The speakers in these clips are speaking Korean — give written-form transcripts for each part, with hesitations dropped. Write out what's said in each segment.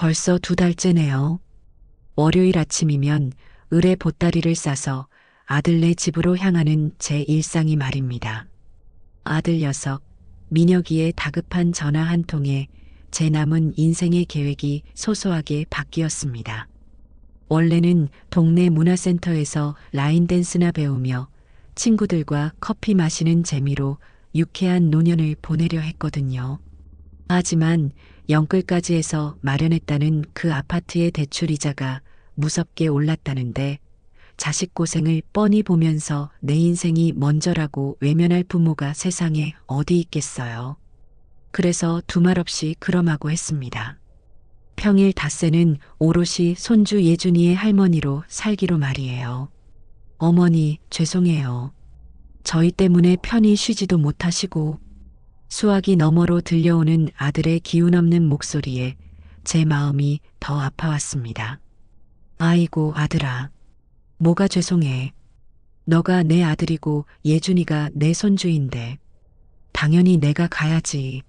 벌써 2달째네요. 월요일 아침이면 을의 보따리를 싸서 아들네 집으로 향하는 제 일상이 말입니다. 아들 녀석, 민혁이의 다급한 전화 한 통에 제 남은 인생의 계획이 소소하게 바뀌었습니다. 원래는 동네 문화센터에서 라인 댄스나 배우며 친구들과 커피 마시는 재미로 유쾌한 노년을 보내려 했거든요. 하지만 영끌까지 해서 마련했다는 그 아파트의 대출 이자가 무섭게 올랐다는데 자식 고생을 뻔히 보면서 내 인생이 먼저라고 외면할 부모가 세상에 어디 있겠어요. 그래서 두말 없이 그럼하고 했습니다. 평일 닷새는 오롯이 손주 예준이의 할머니로 살기로 말이에요. 어머니, 죄송해요. 저희 때문에 편히 쉬지도 못하시고. 수화기 너머로 들려오는 아들의 기운 없는 목소리에 제 마음이 더 아파왔습니다. 아이고 아들아, 뭐가 죄송해. 너가 내 아들이고 예준이가 내 손주인데 당연히 내가 가야지.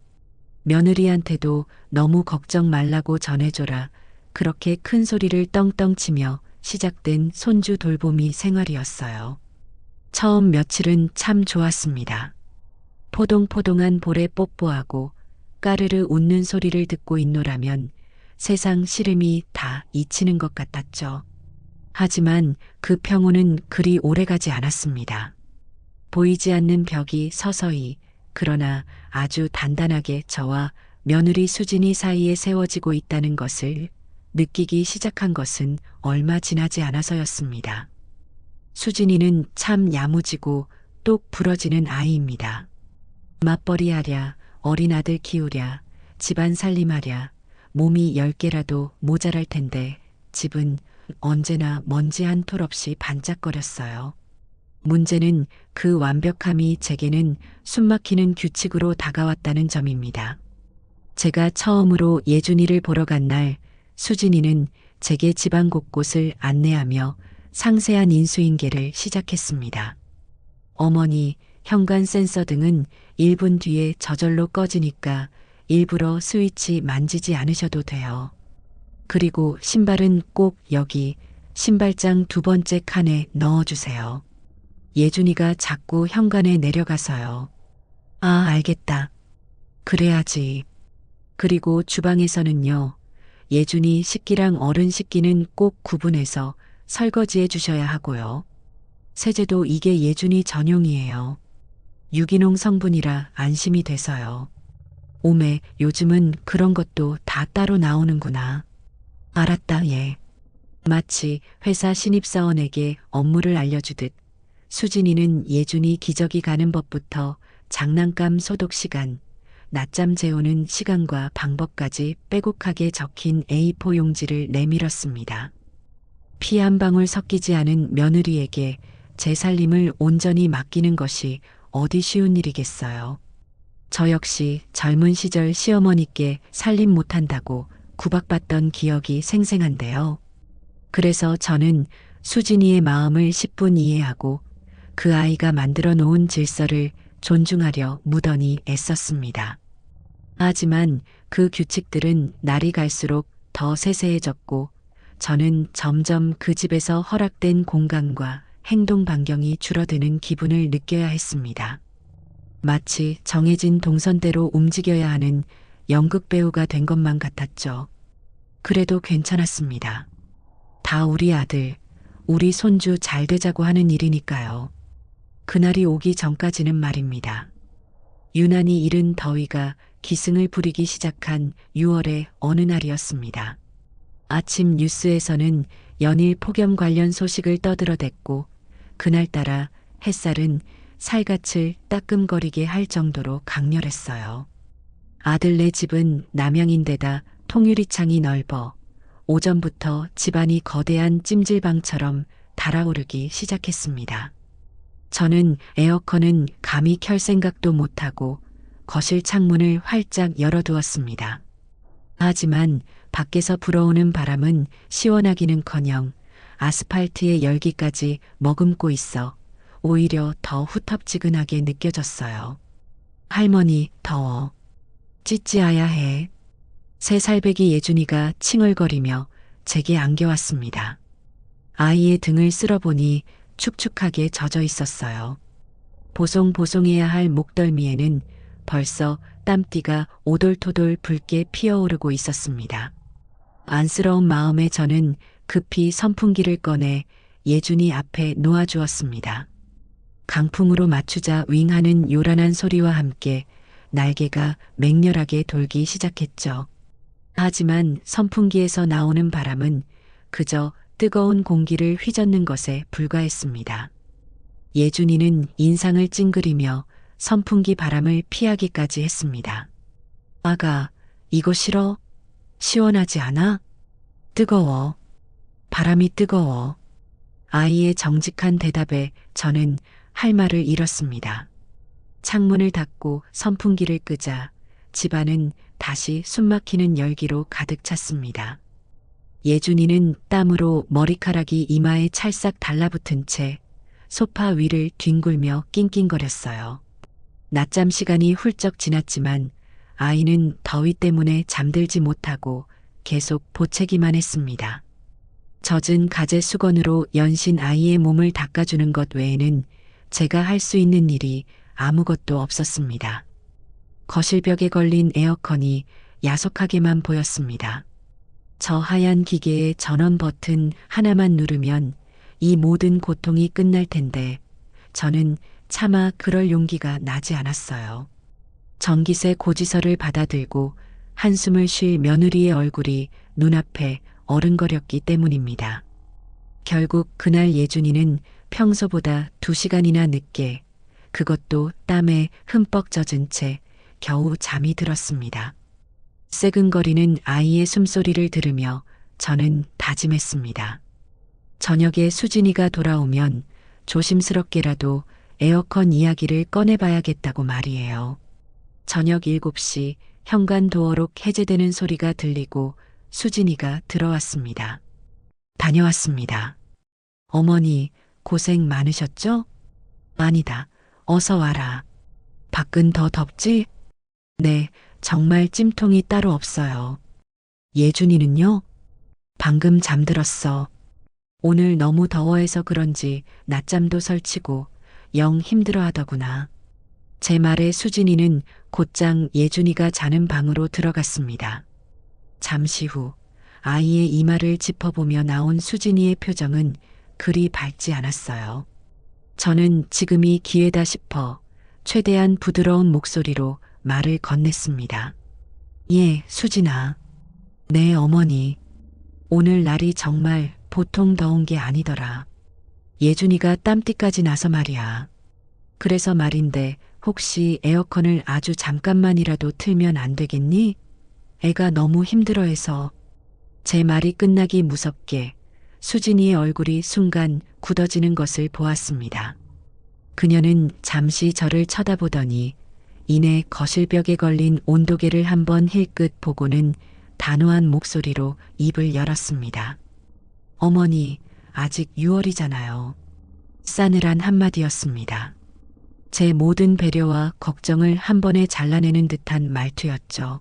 며느리한테도 너무 걱정 말라고 전해줘라. 그렇게 큰 소리를 떵떵 치며 시작된 손주 돌보미 생활이었어요. 처음 며칠은 참 좋았습니다. 포동포동한 볼에 뽀뽀하고 까르르 웃는 소리를 듣고 있노라면 세상 시름이 다 잊히는 것 같았죠. 하지만 그 평온은 그리 오래가지 않았습니다. 보이지 않는 벽이 서서히 그러나 아주 단단하게 저와 며느리 수진이 사이에 세워지고 있다는 것을 느끼기 시작한 것은 얼마 지나지 않아서였습니다. 수진이는 참 야무지고 똑 부러지는 아이입니다. 맞벌이하랴, 어린 아들 키우랴, 집안 살림하랴, 몸이 10개라도 모자랄 텐데 집은 언제나 먼지 한 톨 없이 반짝거렸어요. 문제는 그 완벽함이 제게는 숨막히는 규칙으로 다가왔다는 점입니다. 제가 처음으로 예준이를 보러 간 날 수진이는 제게 집안 곳곳을 안내하며 상세한 인수인계를 시작했습니다. 어머니, 현관 센서 등은 1분 뒤에 저절로 꺼지니까 일부러 스위치 만지지 않으셔도 돼요. 그리고 신발은 꼭 여기 신발장 2번째 칸에 넣어주세요. 예준이가 자꾸 현관에 내려가서요. 아, 알겠다. 그래야지. 그리고 주방에서는요. 예준이 식기랑 어른 식기는 꼭 구분해서 설거지해 주셔야 하고요. 세제도 이게 예준이 전용이에요. 유기농 성분이라 안심이 돼서요. 오메, 요즘은 그런 것도 다 따로 나오는구나. 알았다, 예. 마치 회사 신입사원에게 업무를 알려주듯 수진이는 예준이 기저귀 가는 법부터 장난감 소독 시간, 낮잠 재우는 시간과 방법까지 빼곡하게 적힌 A4 용지를 내밀었습니다. 피 한 방울 섞이지 않은 며느리에게 제 살림을 온전히 맡기는 것이 어디 쉬운 일이겠어요. 저 역시 젊은 시절 시어머니께 살림 못한다고 구박받던 기억이 생생한데요. 그래서 저는 수진이의 마음을 10분 이해하고 그 아이가 만들어 놓은 질서를 존중하려 무던히 애썼습니다. 하지만 그 규칙들은 날이 갈수록 더 세세해졌고 저는 점점 그 집에서 허락된 공간과 행동 반경이 줄어드는 기분을 느껴야 했습니다. 마치 정해진 동선대로 움직여야 하는 연극 배우가 된 것만 같았죠. 그래도 괜찮았습니다. 다 우리 아들, 우리 손주 잘 되자고 하는 일이니까요. 그날이 오기 전까지는 말입니다. 유난히 이른 더위가 기승을 부리기 시작한 6월의 어느 날이었습니다. 아침 뉴스에서는 연일 폭염 관련 소식을 떠들어댔고 그날따라 햇살은 살갗을 따끔거리게 할 정도로 강렬했어요. 아들네 집은 남향인데다 통유리창이 넓어 오전부터 집안이 거대한 찜질방처럼 달아오르기 시작했습니다. 저는 에어컨은 감히 켤 생각도 못하고 거실 창문을 활짝 열어두었습니다. 하지만 밖에서 불어오는 바람은 시원하기는커녕 아스팔트의 열기까지 머금고 있어 오히려 더 후텁지근하게 느껴졌어요. 할머니, 더워. 찌찌아야 해. 새살배기 예준이가 칭얼거리며 제게 안겨왔습니다. 아이의 등을 쓸어보니 축축하게 젖어 있었어요. 보송보송해야 할 목덜미에는 벌써 땀띠가 오돌토돌 붉게 피어오르고 있었습니다. 안쓰러운 마음에 저는 급히 선풍기를 꺼내 예준이 앞에 놓아주었습니다. 강풍으로 맞추자 윙하는 요란한 소리와 함께 날개가 맹렬하게 돌기 시작했죠. 하지만 선풍기에서 나오는 바람은 그저 뜨거운 공기를 휘젓는 것에 불과했습니다. 예준이는 인상을 찡그리며 선풍기 바람을 피하기까지 했습니다. 아가, 이거 싫어? 시원하지 않아? 뜨거워. 바람이 뜨거워. 아이의 정직한 대답에 저는 할 말을 잃었습니다. 창문을 닫고 선풍기를 끄자 집안은 다시 숨막히는 열기로 가득 찼습니다. 예준이는 땀으로 머리카락이 이마에 찰싹 달라붙은 채 소파 위를 뒹굴며 낑낑거렸어요. 낮잠 시간이 훌쩍 지났지만 아이는 더위 때문에 잠들지 못하고 계속 보채기만 했습니다. 젖은 가재 수건으로 연신 아이의 몸을 닦아주는 것 외에는 제가 할 수 있는 일이 아무것도 없었습니다. 거실벽에 걸린 에어컨이 야속하게만 보였습니다. 저 하얀 기계의 전원 버튼 하나만 누르면 이 모든 고통이 끝날 텐데 저는 차마 그럴 용기가 나지 않았어요. 전기세 고지서를 받아들고 한숨을 쉴 며느리의 얼굴이 눈앞에 어른거렸기 때문입니다. 결국 그날 예준이는 평소보다 2시간이나 늦게, 그것도 땀에 흠뻑 젖은 채 겨우 잠이 들었습니다. 새근거리는 아이의 숨소리를 들으며 저는 다짐했습니다. 저녁에 수진이가 돌아오면 조심스럽게라도 에어컨 이야기를 꺼내봐야겠다고 말이에요. 저녁 7시 현관 도어록 해제되는 소리가 들리고 수진이가 들어왔습니다. 다녀왔습니다. 어머니, 고생 많으셨죠? 아니다. 어서 와라. 밖은 더 덥지? 네, 정말 찜통이 따로 없어요. 예준이는요? 방금 잠들었어. 오늘 너무 더워해서 그런지 낮잠도 설치고 영 힘들어하더구나. 제 말에 수진이는 곧장 예준이가 자는 방으로 들어갔습니다. 잠시 후 아이의 이마를 짚어보며 나온 수진이의 표정은 그리 밝지 않았어요. 저는 지금이 기회다 싶어 최대한 부드러운 목소리로 말을 건넸습니다. 예, 수진아. 네, 어머니. 오늘 날이 정말 보통 더운 게 아니더라. 예준이가 땀띠까지 나서 말이야. 그래서 말인데 혹시 에어컨을 아주 잠깐만이라도 틀면 안 되겠니? 애가 너무 힘들어해서. 제 말이 끝나기 무섭게 수진이의 얼굴이 순간 굳어지는 것을 보았습니다. 그녀는 잠시 저를 쳐다보더니 이내 거실벽에 걸린 온도계를 한번 힐끗 보고는 단호한 목소리로 입을 열었습니다. 어머니, 아직 6월이잖아요. 싸늘한 한마디였습니다. 제 모든 배려와 걱정을 한 번에 잘라내는 듯한 말투였죠.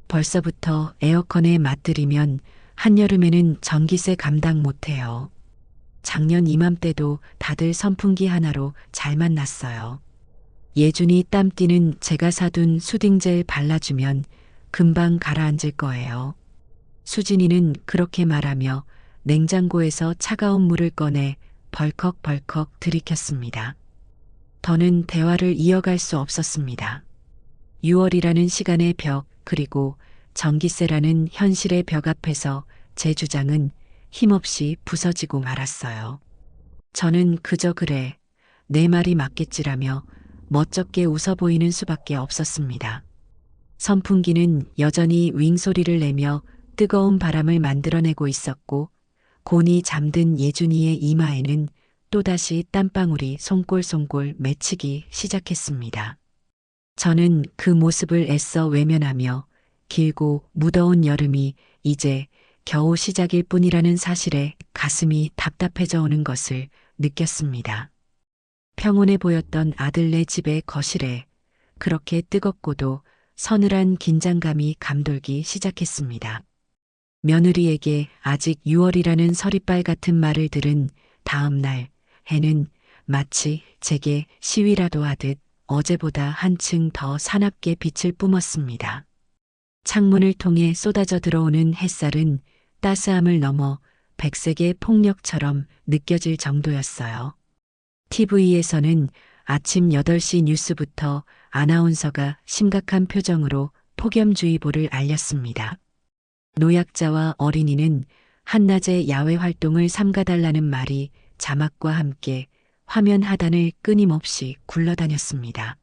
벌써부터 에어컨에 맞들이면 한여름에는 전기세 감당 못해요. 작년 이맘때도 다들 선풍기 하나로 잘만 났어요. 예준이 땀띠는 제가 사둔 수딩젤 발라주면 금방 가라앉을 거예요. 수진이는 그렇게 말하며 냉장고에서 차가운 물을 꺼내 벌컥벌컥 들이켰습니다. 더는 대화를 이어갈 수 없었습니다. 6월이라는 시간의 벽, 그리고 전기세라는 현실의 벽 앞에서 제 주장은 힘없이 부서지고 말았어요. 저는 그저 그래, 내 말이 맞겠지라며 멋쩍게 웃어 보이는 수밖에 없었습니다. 선풍기는 여전히 윙소리를 내며 뜨거운 바람을 만들어내고 있었고 곤히 잠든 예준이의 이마에는 또다시 땀방울이 송골송골 맺히기 시작했습니다. 저는 그 모습을 애써 외면하며 길고 무더운 여름이 이제 겨우 시작일 뿐이라는 사실에 가슴이 답답해져 오는 것을 느꼈습니다. 평온해 보였던 아들네 집의 거실에 그렇게 뜨겁고도 서늘한 긴장감이 감돌기 시작했습니다. 며느리에게 아직 6월이라는 서리빨 같은 말을 들은 다음 날 해는 마치 제게 시위라도 하듯 어제보다 한층 더 사납게 빛을 뿜었습니다. 창문을 통해 쏟아져 들어오는 햇살은 따스함을 넘어 백색의 폭력처럼 느껴질 정도였어요. TV에서는 아침 8시 뉴스부터 아나운서가 심각한 표정으로 폭염주의보를 알렸습니다. 노약자와 어린이는 한낮에 야외 활동을 삼가달라는 말이 자막과 함께 화면 하단을 끊임없이 굴러다녔습니다.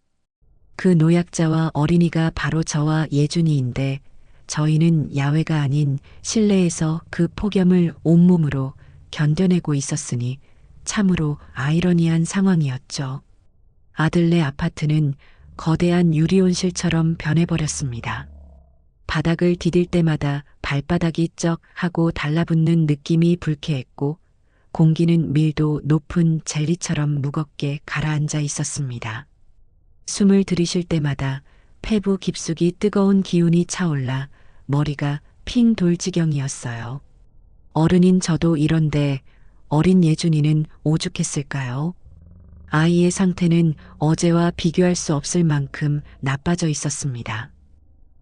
그 노약자와 어린이가 바로 저와 예준이인데 저희는 야외가 아닌 실내에서 그 폭염을 온몸으로 견뎌내고 있었으니 참으로 아이러니한 상황이었죠. 아들네 아파트는 거대한 유리온실처럼 변해버렸습니다. 바닥을 디딜 때마다 발바닥이 쩍 하고 달라붙는 느낌이 불쾌했고 공기는 밀도 높은 젤리처럼 무겁게 가라앉아 있었습니다. 숨을 들이쉴 때마다 폐부 깊숙이 뜨거운 기운이 차올라 머리가 핑 돌 지경이었어요. 어른인 저도 이런데 어린 예준이는 오죽했을까요? 아이의 상태는 어제와 비교할 수 없을 만큼 나빠져 있었습니다.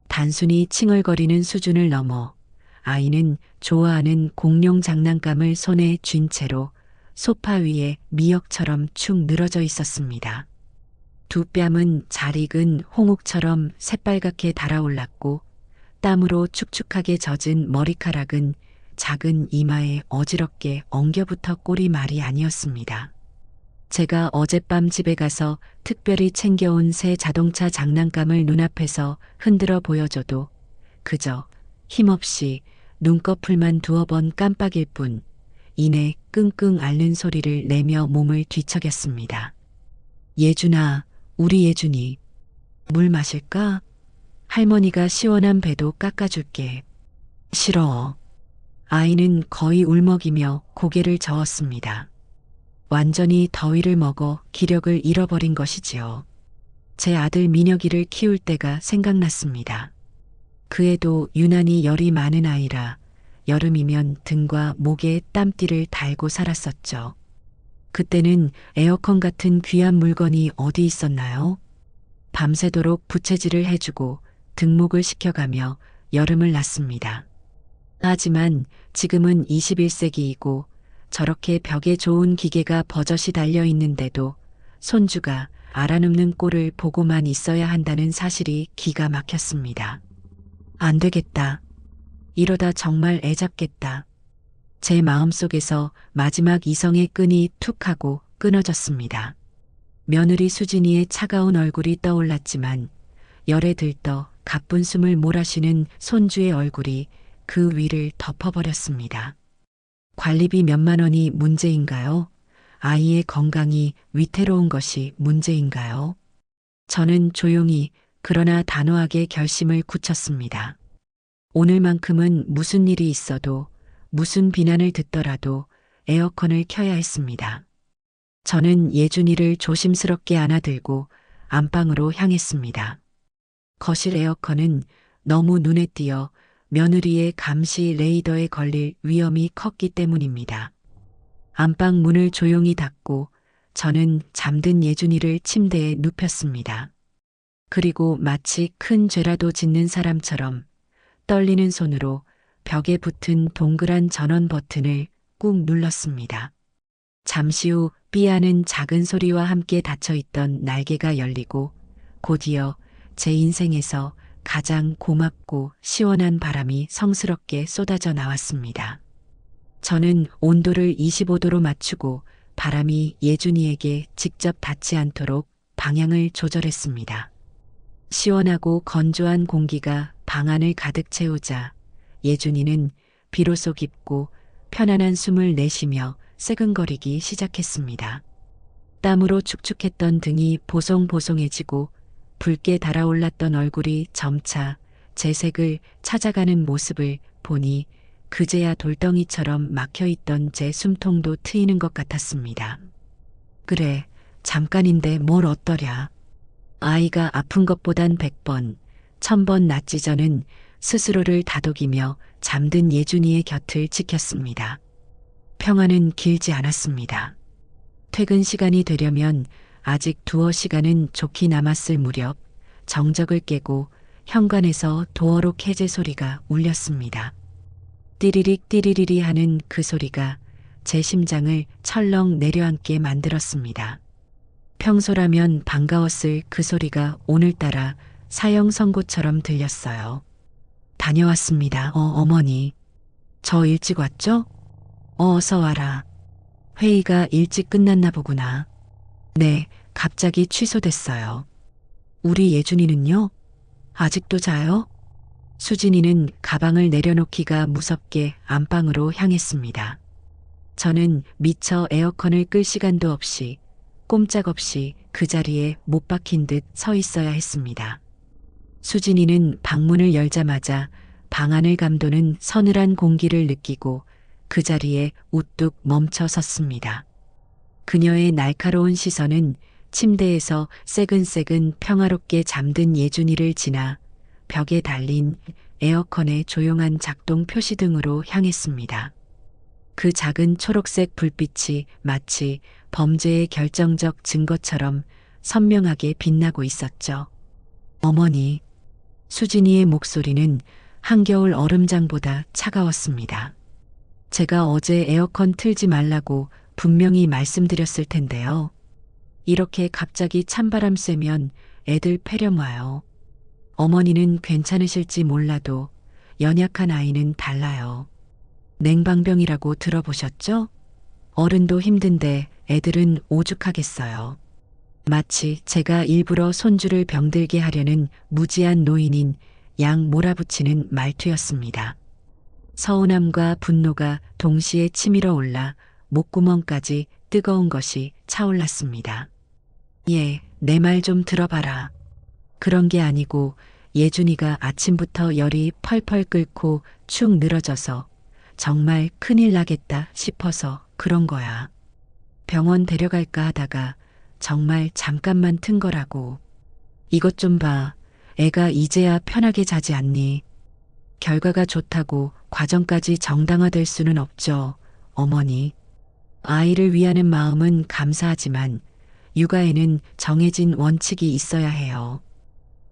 단순히 칭얼거리는 수준을 넘어 아이는 좋아하는 공룡 장난감을 손에 쥔 채로 소파 위에 미역처럼 축 늘어져 있었습니다. 두 뺨은 잘 익은 홍옥처럼 새빨갛게 달아올랐고 땀으로 축축하게 젖은 머리카락은 작은 이마에 어지럽게 엉겨붙어 꼴이 말이 아니었습니다. 제가 어젯밤 집에 가서 특별히 챙겨온 새 자동차 장난감을 눈앞에서 흔들어 보여줘도 그저 힘없이 눈꺼풀만 두어 번 깜빡일 뿐 이내 끙끙 앓는 소리를 내며 몸을 뒤척였습니다. 예준아, 우리 예준이 물 마실까? 할머니가 시원한 배도 깎아줄게. 싫어. 아이는 거의 울먹이며 고개를 저었습니다. 완전히 더위를 먹어 기력을 잃어버린 것이지요. 제 아들 민혁이를 키울 때가 생각났습니다. 그 애도 유난히 열이 많은 아이라 여름이면 등과 목에 땀띠를 달고 살았었죠. 그때는 에어컨 같은 귀한 물건이 어디 있었나요? 밤새도록 부채질을 해주고 등목을 식혀가며 여름을 났습니다. 하지만 지금은 21세기이고 저렇게 벽에 좋은 기계가 버젓이 달려 있는데도 손주가 알아눕는 꼴을 보고만 있어야 한다는 사실이 기가 막혔습니다. 안 되겠다. 이러다 정말 애 잡겠다. 제 마음속에서 마지막 이성의 끈이 툭 하고 끊어졌습니다. 며느리 수진이의 차가운 얼굴이 떠올랐지만 열에 들떠 가쁜 숨을 몰아쉬는 손주의 얼굴이 그 위를 덮어버렸습니다. 관리비 몇만 원이 문제인가요? 아이의 건강이 위태로운 것이 문제인가요? 저는 조용히 그러나 단호하게 결심을 굳혔습니다. 오늘만큼은 무슨 일이 있어도 무슨 비난을 듣더라도 에어컨을 켜야 했습니다. 저는 예준이를 조심스럽게 안아들고 안방으로 향했습니다. 거실 에어컨은 너무 눈에 띄어 며느리의 감시 레이더에 걸릴 위험이 컸기 때문입니다. 안방 문을 조용히 닫고 저는 잠든 예준이를 침대에 눕혔습니다. 그리고 마치 큰 죄라도 짓는 사람처럼 떨리는 손으로 벽에 붙은 동그란 전원 버튼을 꾹 눌렀습니다. 잠시 후 삐하는 작은 소리와 함께 닫혀있던 날개가 열리고 곧이어 제 인생에서 가장 고맙고 시원한 바람이 성스럽게 쏟아져 나왔습니다. 저는 온도를 25도로 맞추고 바람이 예준이에게 직접 닿지 않도록 방향을 조절했습니다. 시원하고 건조한 공기가 방 안을 가득 채우자 예준이는 비로소 깊고 편안한 숨을 내쉬며 새근거리기 시작했습니다. 땀으로 축축했던 등이 보송보송해지고 붉게 달아올랐던 얼굴이 점차 제 색을 찾아가는 모습을 보니 그제야 돌덩이처럼 막혀있던 제 숨통도 트이는 것 같았습니다. 그래, 잠깐인데 뭘 어떠랴. 아이가 아픈 것보단 100번, 천번 낫지 저는 스스로를 다독이며 잠든 예준이의 곁을 지켰습니다. 평화는 길지 않았습니다. 퇴근 시간이 되려면 아직 두어 시간은 좋게 남았을 무렵 정적을 깨고 현관에서 도어록 해제 소리가 울렸습니다. 띠리릭 띠리리리 하는 그 소리가 제 심장을 철렁 내려앉게 만들었습니다. 평소라면 반가웠을 그 소리가 오늘따라 사형 선고처럼 들렸어요. 다녀왔습니다. 어머니. 저 일찍 왔죠? 어서 와라. 회의가 일찍 끝났나 보구나. 네, 갑자기 취소됐어요. 우리 예준이는요? 아직도 자요? 수진이는 가방을 내려놓기가 무섭게 안방으로 향했습니다. 저는 미처 에어컨을 끌 시간도 없이 꼼짝없이 그 자리에 못 박힌 듯 서 있어야 했습니다. 수진이는 방문을 열자마자 방 안을 감도는 서늘한 공기를 느끼고 그 자리에 우뚝 멈춰 섰습니다. 그녀의 날카로운 시선은 침대에서 새근새근 평화롭게 잠든 예준이를 지나 벽에 달린 에어컨의 조용한 작동 표시등으로 향했습니다. 그 작은 초록색 불빛이 마치 범죄의 결정적 증거처럼 선명하게 빛나고 있었죠. 어머니, 수진이의 목소리는 한겨울 얼음장보다 차가웠습니다. 제가 어제 에어컨 틀지 말라고 분명히 말씀드렸을 텐데요. 이렇게 갑자기 찬바람 쐬면 애들 폐렴 와요. 어머니는 괜찮으실지 몰라도 연약한 아이는 달라요. 냉방병이라고 들어보셨죠? 어른도 힘든데 애들은 오죽하겠어요. 마치 제가 일부러 손주를 병들게 하려는 무지한 노인인 양 몰아붙이는 말투였습니다. 서운함과 분노가 동시에 치밀어 올라 목구멍까지 뜨거운 것이 차올랐습니다. 예, 내 말 좀 들어봐라. 그런 게 아니고 예준이가 아침부터 열이 펄펄 끓고 축 늘어져서 정말 큰일 나겠다 싶어서 그런 거야. 병원 데려갈까 하다가 정말 잠깐만 튼 거라고. 이것 좀 봐. 애가 이제야 편하게 자지 않니? 결과가 좋다고 과정까지 정당화될 수는 없죠, 어머니. 아이를 위하는 마음은 감사하지만 육아에는 정해진 원칙이 있어야 해요.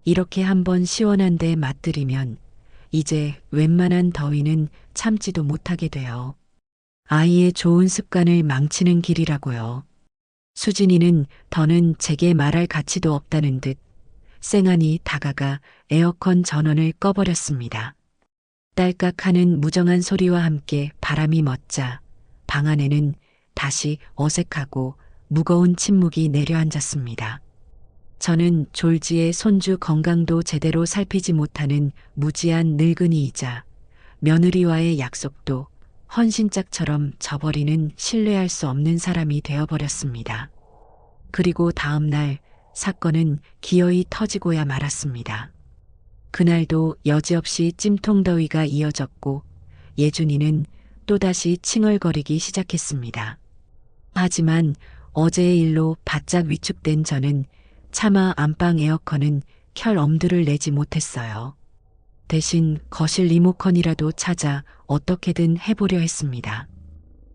이렇게 한번 시원한데 맞들이면 이제 웬만한 더위는 참지도 못하게 돼요. 아이의 좋은 습관을 망치는 길이라고요. 수진이는 더는 제게 말할 가치도 없다는 듯 쌩하니 다가가 에어컨 전원을 꺼버렸습니다. 딸깍하는 무정한 소리와 함께 바람이 멎자 방 안에는 다시 어색하고 무거운 침묵이 내려앉았습니다. 저는 졸지에 손주 건강도 제대로 살피지 못하는 무지한 늙은이이자 며느리와의 약속도 헌신짝처럼 저버리는 신뢰할 수 없는 사람이 되어버렸습니다. 그리고 다음 날 사건은 기어이 터지고야 말았습니다. 그날도 여지없이 찜통더위가 이어졌고 예준이는 또다시 칭얼거리기 시작했습니다. 하지만 어제의 일로 바짝 위축된 저는 차마 안방 에어컨은 켤 엄두를 내지 못했어요. 대신 거실 리모컨이라도 찾아 어떻게든 해보려 했습니다.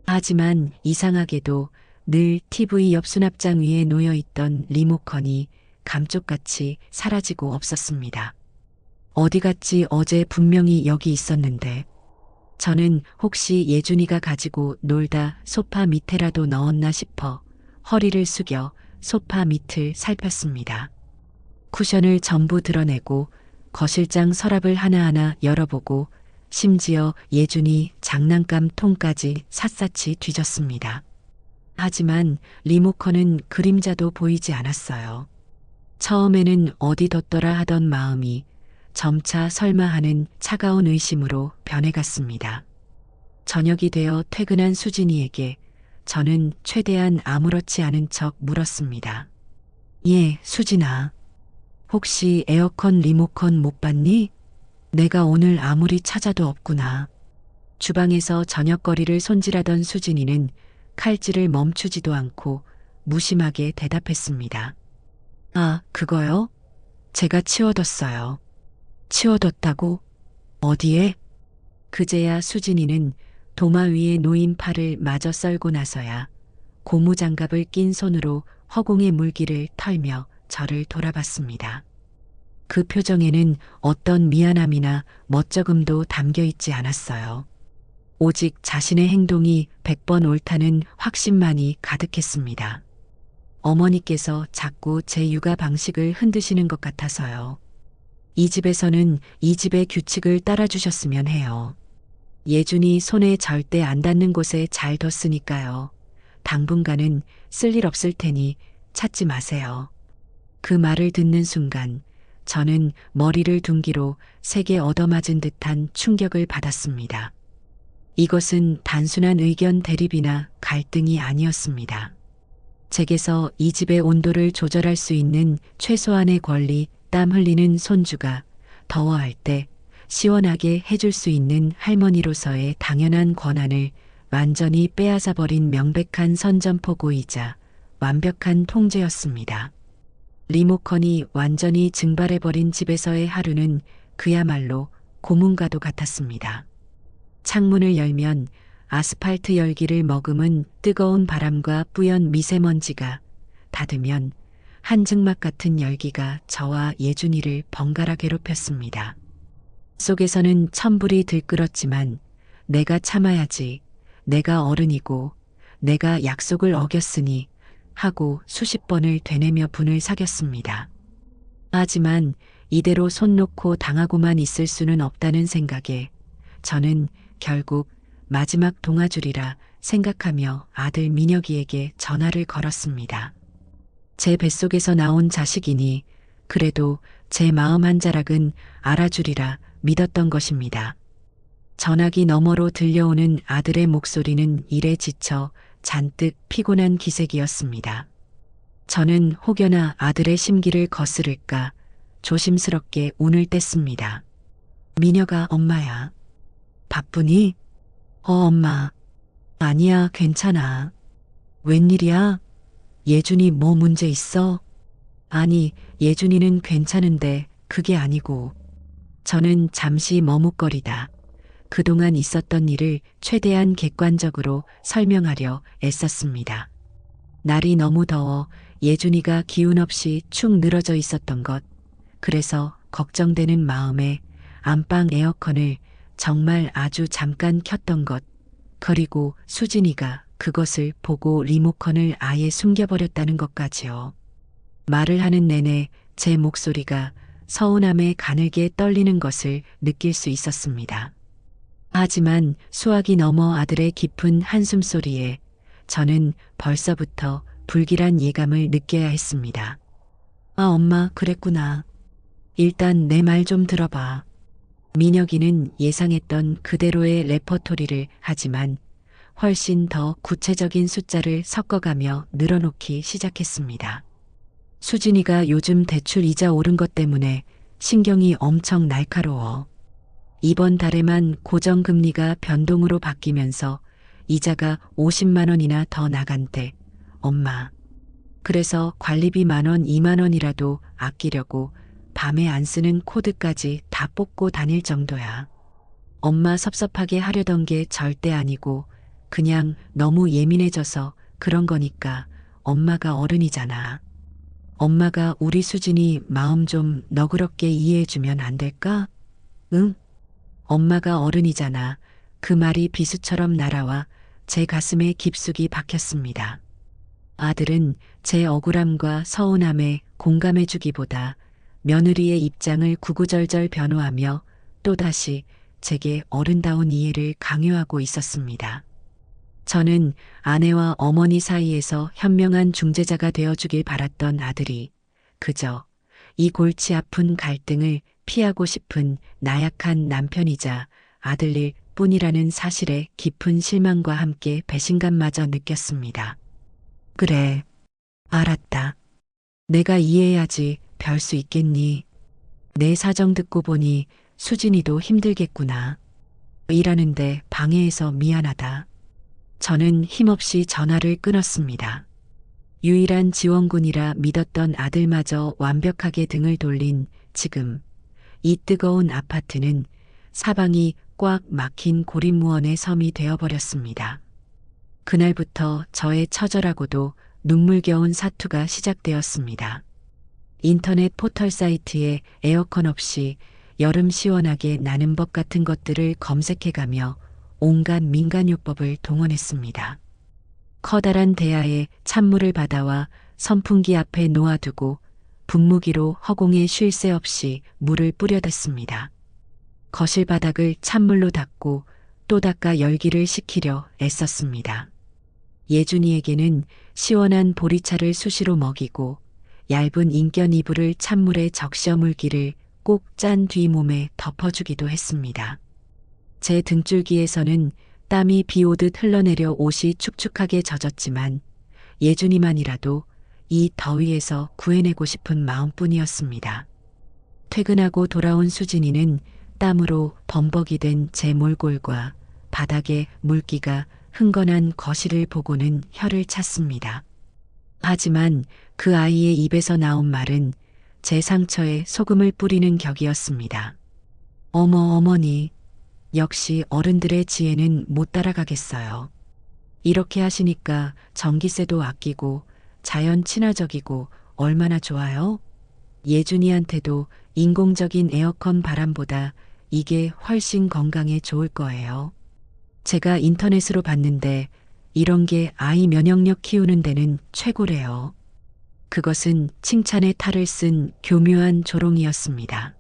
하지만 이상하게도 늘 TV 옆 수납장 위에 놓여있던 리모컨이 감쪽같이 사라지고 없었습니다. 어디 갔지 어제 분명히 여기 있었는데 저는 혹시 예준이가 가지고 놀다 소파 밑에라도 넣었나 싶어 허리를 숙여 소파 밑을 살폈습니다. 쿠션을 전부 드러내고 거실장 서랍을 하나하나 열어보고 심지어 예준이 장난감 통까지 샅샅이 뒤졌습니다. 하지만 리모컨은 그림자도 보이지 않았어요. 처음에는 어디 뒀더라 하던 마음이 점차 설마 하는 차가운 의심으로 변해갔습니다. 저녁이 되어 퇴근한 수진이에게 저는 최대한 아무렇지 않은 척 물었습니다. 예, 수진아. 혹시 에어컨 리모컨 못 봤니? 내가 오늘 아무리 찾아도 없구나. 주방에서 저녁거리를 손질하던 수진이는 칼질을 멈추지도 않고 무심하게 대답했습니다. 아, 그거요? 제가 치워뒀어요. 치워뒀다고? 어디에? 그제야 수진이는 도마 위에 놓인 팔을 마저 썰고 나서야 고무장갑을 낀 손으로 허공의 물기를 털며 저를 돌아봤습니다. 그 표정에는 어떤 미안함이나 멋쩍음도 담겨 있지 않았어요. 오직 자신의 행동이 100번 옳다는 확신만이 가득했습니다. 어머니께서 자꾸 제 육아 방식을 흔드시는 것 같아서요. 이 집에서는 이 집의 규칙을 따라주셨으면 해요. 예준이 손에 절대 안 닿는 곳에 잘 뒀으니까요. 당분간은 쓸 일 없을 테니 찾지 마세요. 그 말을 듣는 순간 저는 머리를 둔기로 세게 얻어맞은 듯한 충격을 받았습니다. 이것은 단순한 의견 대립이나 갈등이 아니었습니다. 제게서 이 집의 온도를 조절할 수 있는 최소한의 권리, 땀 흘리는 손주가 더워할 때 시원하게 해줄 수 있는 할머니로서의 당연한 권한을 완전히 빼앗아버린 명백한 선전포고이자 완벽한 통제였습니다. 리모컨이 완전히 증발해버린 집에서의 하루는 그야말로 고문과도 같았습니다. 창문을 열면 아스팔트 열기를 머금은 뜨거운 바람과 뿌연 미세먼지가, 닫으면 한증막 같은 열기가 저와 예준이를 번갈아 괴롭혔습니다. 속에서는 천불이 들끓었지만 내가 참아야지, 내가 어른이고 내가 약속을 어겼으니 하고 수십 번을 되뇌며 분을 사겼습니다. 하지만 이대로 손 놓고 당하고만 있을 수는 없다는 생각에 저는 결국 마지막 동아줄이라 생각하며 아들 민혁이에게 전화를 걸었습니다. 제 뱃속에서 나온 자식이니 그래도 제 마음 한 자락은 알아주리라 믿었던 것입니다. 전화기 너머로 들려오는 아들의 목소리는 일에 지쳐 잔뜩 피곤한 기색이었습니다. 저는 혹여나 아들의 심기를 거스를까 조심스럽게 운을 뗐습니다. 민혁아, 엄마야. 바쁘니? 엄마. 아니야, 괜찮아. 웬일이야? 예준이 뭐 문제 있어? 아니, 예준이는 괜찮은데 그게 아니고. 저는 잠시 머뭇거리다 그동안 있었던 일을 최대한 객관적으로 설명하려 애썼습니다. 날이 너무 더워 예준이가 기운 없이 축 늘어져 있었던 것, 그래서 걱정되는 마음에 안방 에어컨을 정말 아주 잠깐 켰던 것, 그리고 수진이가 그것을 보고 리모컨을 아예 숨겨버렸다는 것까지요. 말을 하는 내내 제 목소리가 서운함에 가늘게 떨리는 것을 느낄 수 있었습니다. 하지만 수학이 넘어 아들의 깊은 한숨소리에 저는 벌써부터 불길한 예감을 느껴야 했습니다. 엄마, 그랬구나. 일단 내 말 좀 들어봐. 민혁이는 예상했던 그대로의 레퍼토리를 하지만 훨씬 더 구체적인 숫자를 섞어가며 늘어놓기 시작했습니다. 수진이가 요즘 대출 이자 오른 것 때문에 신경이 엄청 날카로워. 이번 달에만 고정금리가 변동으로 바뀌면서 이자가 50만 원이나 더 나간대. 엄마. 그래서 관리비 10,000원, 2만 원이라도 아끼려고 밤에 안 쓰는 코드까지 다 뽑고 다닐 정도야. 엄마 섭섭하게 하려던 게 절대 아니고 그냥 너무 예민해져서 그런 거니까 엄마가 어른이잖아. 엄마가 우리 수진이 마음 좀 너그럽게 이해해주면 안 될까? 응? 엄마가 어른이잖아. 그 말이 비수처럼 날아와 제 가슴에 깊숙이 박혔습니다. 아들은 제 억울함과 서운함에 공감해주기보다 며느리의 입장을 구구절절 변호하며 또다시 제게 어른다운 이해를 강요하고 있었습니다. 저는 아내와 어머니 사이에서 현명한 중재자가 되어주길 바랐던 아들이 그저 이 골치 아픈 갈등을 피하고 싶은 나약한 남편이자 아들일 뿐이라는 사실에 깊은 실망과 함께 배신감마저 느꼈습니다. 그래, 알았다. 내가 이해해야지 별 수 있겠니? 내 사정 듣고 보니 수진이도 힘들겠구나. 일하는데 방해해서 미안하다. 저는 힘없이 전화를 끊었습니다. 유일한 지원군이라 믿었던 아들마저 완벽하게 등을 돌린 지금 이 뜨거운 아파트는 사방이 꽉 막힌 고립무원의 섬이 되어버렸습니다. 그날부터 저의 처절하고도 눈물겨운 사투가 시작되었습니다. 인터넷 포털 사이트에 에어컨 없이 여름 시원하게 나는 법 같은 것들을 검색해가며 온갖 민간요법을 동원했습니다. 커다란 대야에 찬물을 받아와 선풍기 앞에 놓아두고 분무기로 허공에 쉴 새 없이 물을 뿌려댔습니다. 거실 바닥을 찬물로 닦고 또 닦아 열기를 식히려 애썼습니다. 예준이에게는 시원한 보리차를 수시로 먹이고 얇은 인견 이불을 찬물에 적셔 물기를 꼭 짠 뒤 몸에 덮어주기도 했습니다. 제 등줄기에서는 땀이 비 오듯 흘러내려 옷이 축축하게 젖었지만 예준이만이라도 이 더위에서 구해내고 싶은 마음뿐이었습니다. 퇴근하고 돌아온 수진이는 땀으로 범벅이 된 제 몰골과 바닥에 물기가 흥건한 거실을 보고는 혀를 찼습니다. 하지만 그 아이의 입에서 나온 말은 제 상처에 소금을 뿌리는 격이었습니다. 어머니, 역시 어른들의 지혜는 못 따라가겠어요. 이렇게 하시니까 전기세도 아끼고 자연 친화적이고 얼마나 좋아요? 예준이한테도 인공적인 에어컨 바람보다 이게 훨씬 건강에 좋을 거예요. 제가 인터넷으로 봤는데 이런 게 아이 면역력 키우는 데는 최고래요. 그것은 칭찬의 탈을 쓴 교묘한 조롱이었습니다.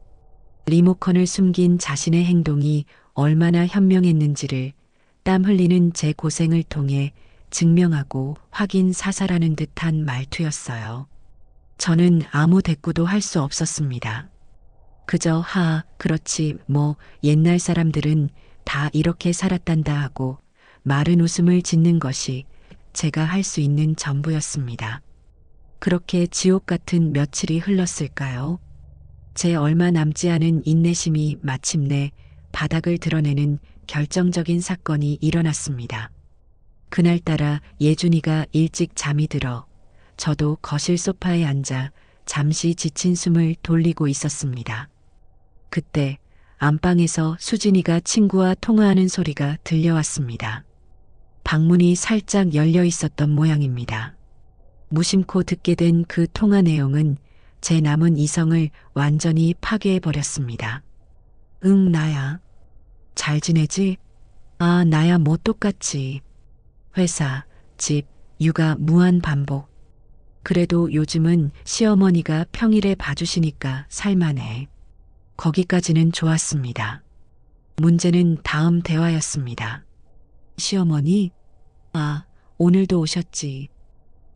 리모컨을 숨긴 자신의 행동이 얼마나 현명했는지를 땀 흘리는 제 고생을 통해 증명하고 확인 사살하는 듯한 말투였어요. 저는 아무 대꾸도 할 수 없었습니다. 그저 그렇지 뭐 옛날 사람들은 다 이렇게 살았단다 하고 마른 웃음을 짓는 것이 제가 할 수 있는 전부였습니다. 그렇게 지옥 같은 며칠이 흘렀을까요? 제 얼마 남지 않은 인내심이 마침내 바닥을 드러내는 결정적인 사건이 일어났습니다. 그날따라 예준이가 일찍 잠이 들어 저도 거실 소파에 앉아 잠시 지친 숨을 돌리고 있었습니다. 그때 안방에서 수진이가 친구와 통화하는 소리가 들려왔습니다. 방문이 살짝 열려 있었던 모양입니다. 무심코 듣게 된 그 통화 내용은 제 남은 이성을 완전히 파괴해버렸습니다. 응, 나야. 잘 지내지? 나야 뭐 똑같지. 회사, 집, 육아 무한 반복. 그래도 요즘은 시어머니가 평일에 봐주시니까 살만해. 거기까지는 좋았습니다. 문제는 다음 대화였습니다. 시어머니? 오늘도 오셨지.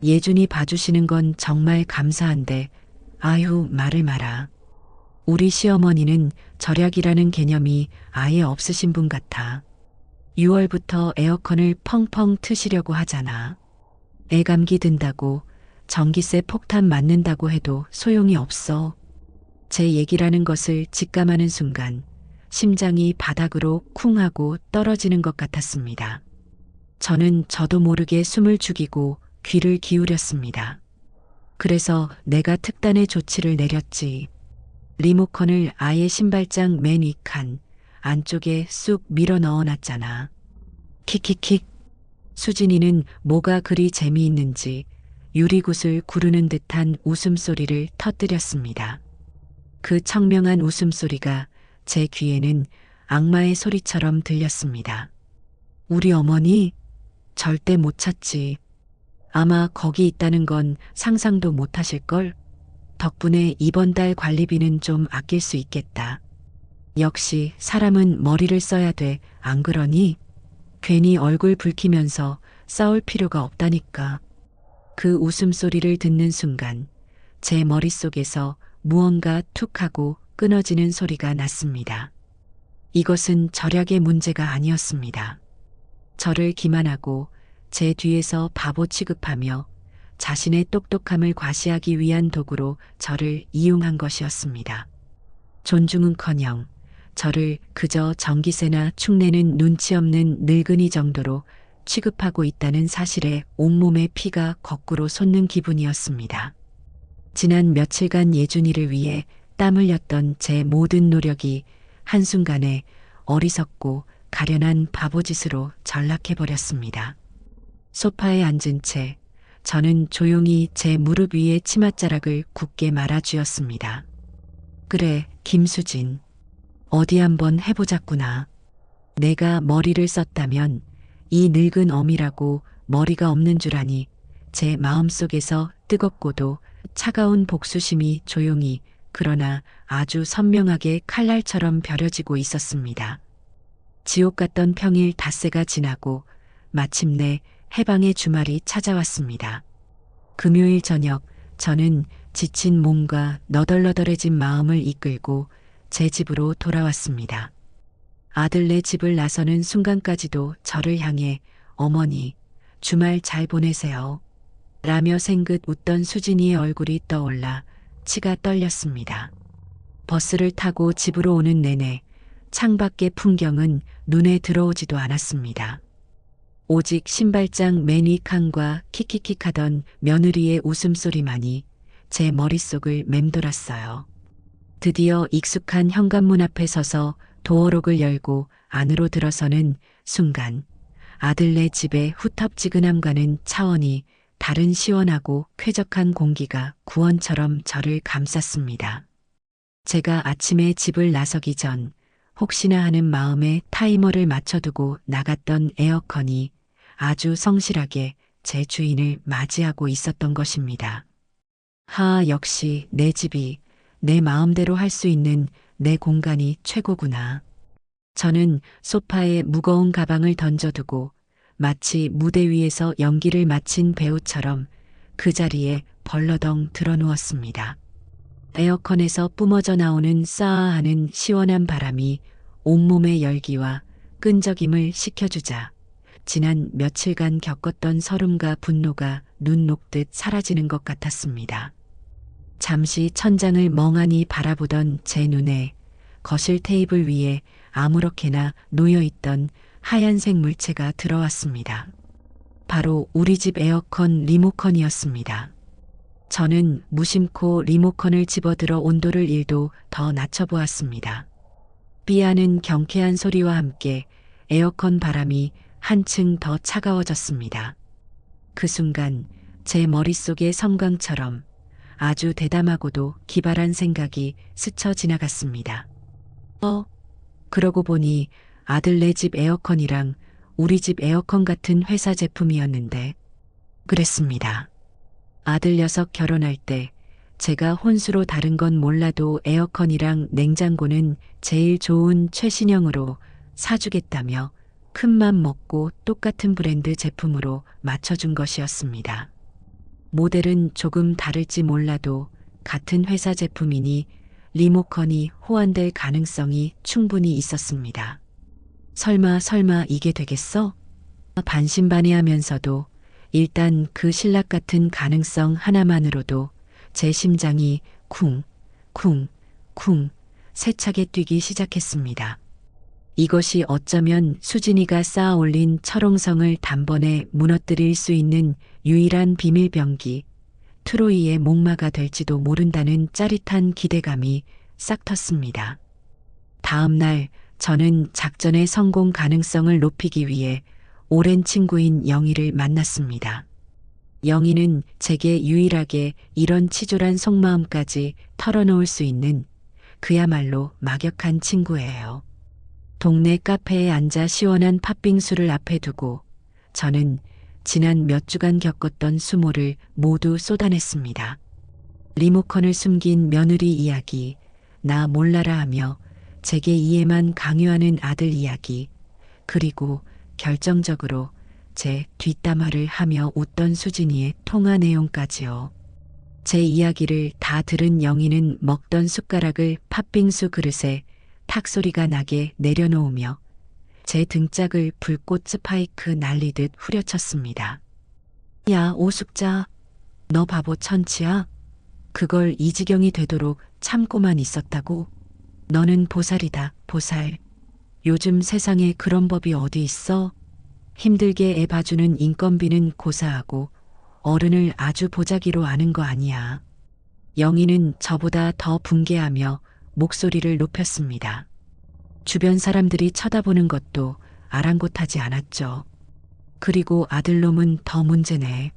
예준이 봐주시는 건 정말 감사한데 아유 말을 마라. 우리 시어머니는 절약이라는 개념이 아예 없으신 분 같아. 6월부터 에어컨을 펑펑 트시려고 하잖아. 애 감기 든다고 전기세 폭탄 맞는다고 해도 소용이 없어. 제 얘기라는 것을 직감하는 순간 심장이 바닥으로 쿵 하고 떨어지는 것 같았습니다. 저는 저도 모르게 숨을 죽이고 귀를 기울였습니다. 그래서 내가 특단의 조치를 내렸지. 리모컨을 아예 신발장 맨 윗칸 안쪽에 쑥 밀어 넣어놨잖아. 킥킥킥. 수진이는 뭐가 그리 재미있는지 유리굿을 구르는 듯한 웃음소리를 터뜨렸습니다. 그 청명한 웃음소리가 제 귀에는 악마의 소리처럼 들렸습니다. 우리 어머니? 절대 못 찾지. 아마 거기 있다는 건 상상도 못 하실걸? 덕분에 이번 달 관리비는 좀 아낄 수 있겠다. 역시 사람은 머리를 써야 돼, 안 그러니? 괜히 얼굴 붉히면서 싸울 필요가 없다니까. 그 웃음소리를 듣는 순간 제 머릿속에서 무언가 툭 하고 끊어지는 소리가 났습니다. 이것은 절약의 문제가 아니었습니다. 저를 기만하고 제 뒤에서 바보 취급하며 자신의 똑똑함을 과시하기 위한 도구로 저를 이용한 것이었습니다. 존중은커녕 저를 그저 전기세나 축내는 눈치 없는 늙은이 정도로 취급하고 있다는 사실에 온몸의 피가 거꾸로 솟는 기분이었습니다. 지난 며칠간 예준이를 위해 땀 흘렸던 제 모든 노력이 한순간에 어리석고 가련한 바보짓으로 전락해버렸습니다. 소파에 앉은 채 저는 조용히 제 무릎 위에 치맛자락을 굳게 말아쥐었습니다. 그래, 김수진. 어디 한번 해보자꾸나. 내가 머리를 썼다면 이 늙은 어미라고 머리가 없는 줄 아니 제 마음속에서 뜨겁고도 차가운 복수심이 조용히 그러나 아주 선명하게 칼날처럼 벼려지고 있었습니다. 지옥 같던 평일 닷새가 지나고 마침내 해방의 주말이 찾아왔습니다. 금요일 저녁 저는 지친 몸과 너덜너덜해진 마음을 이끌고 제 집으로 돌아왔습니다. 아들네 집을 나서는 순간까지도 저를 향해 어머니, 주말 잘 보내세요. 라며 생긋 웃던 수진이의 얼굴이 떠올라 치가 떨렸습니다. 버스를 타고 집으로 오는 내내 창밖의 풍경은 눈에 들어오지도 않았습니다. 오직 신발장 매니칸과 킥킥킥하던 며느리의 웃음소리만이 제 머릿속을 맴돌았어요. 드디어 익숙한 현관문 앞에 서서 도어록을 열고 안으로 들어서는 순간 아들네 집의 후텁지근함과는 차원이 다른 시원하고 쾌적한 공기가 구원처럼 저를 감쌌습니다. 제가 아침에 집을 나서기 전 혹시나 하는 마음에 타이머를 맞춰두고 나갔던 에어컨이 아주 성실하게 제 주인을 맞이하고 있었던 것입니다. 역시 내 집이 내 마음대로 할 수 있는 내 공간이 최고구나. 저는 소파에 무거운 가방을 던져두고 마치 무대 위에서 연기를 마친 배우처럼 그 자리에 벌러덩 드러누웠습니다. 에어컨에서 뿜어져 나오는 싸아하는 시원한 바람이 온몸의 열기와 끈적임을 식혀주자 지난 며칠간 겪었던 서름과 분노가 눈 녹듯 사라지는 것 같았습니다. 잠시 천장을 멍하니 바라보던 제 눈에 거실 테이블 위에 아무렇게나 놓여있던 하얀색 물체가 들어왔습니다. 바로 우리 집 에어컨 리모컨이었습니다. 저는 무심코 리모컨을 집어들어 온도를 1도 더 낮춰보았습니다. 삐하는 경쾌한 소리와 함께 에어컨 바람이 한층 더 차가워졌습니다. 그 순간 제 머릿속의 섬광처럼 아주 대담하고도 기발한 생각이 스쳐 지나갔습니다. 그러고 보니 아들네 집 에어컨이랑 우리 집 에어컨 같은 회사 제품이었는데 그랬습니다. 아들 녀석 결혼할 때 제가 혼수로 다른 건 몰라도 에어컨이랑 냉장고는 제일 좋은 최신형으로 사주겠다며 큰맘 먹고 똑같은 브랜드 제품으로 맞춰준 것이었습니다. 모델은 조금 다를지 몰라도 같은 회사 제품이니 리모컨이 호환될 가능성이 충분히 있었습니다. 설마 이게 되겠어? 반신반의하면서도 일단 그 신락 같은 가능성 하나만으로도 제 심장이 쿵쿵쿵 세차게 뛰기 시작했습니다. 이것이 어쩌면 수진이가 쌓아 올린 철옹성을 단번에 무너뜨릴 수 있는 유일한 비밀병기, 트로이의 목마가 될지도 모른다는 짜릿한 기대감이 싹 텄습니다. 다음 날 저는 작전의 성공 가능성을 높이기 위해 오랜 친구인 영희를 만났습니다. 영희는 제게 유일하게 이런 치졸한 속마음까지 털어놓을 수 있는 그야말로 막역한 친구예요. 동네 카페에 앉아 시원한 팥빙수를 앞에 두고 저는 지난 몇 주간 겪었던 수모를 모두 쏟아냈습니다. 리모컨을 숨긴 며느리 이야기, 나 몰라라 하며 제게 이해만 강요하는 아들 이야기, 그리고 결정적으로 제 뒷담화를 하며 웃던 수진이의 통화 내용까지요. 제 이야기를 다 들은 영희는 먹던 숟가락을 팥빙수 그릇에 탁 소리가 나게 내려놓으며 제 등짝을 불꽃 스파이크 날리듯 후려쳤습니다. 야, 오숙자, 너 바보 천치야? 그걸 이 지경이 되도록 참고만 있었다고? 너는 보살이다, 보살. 요즘 세상에 그런 법이 어디 있어? 힘들게 애 봐주는 인건비는 고사하고 어른을 아주 보자기로 아는 거 아니야. 영희는 저보다 더 분개하며 목소리를 높였습니다. 주변 사람들이 쳐다보는 것도 아랑곳하지 않았죠. 그리고 아들놈은 더 문제네.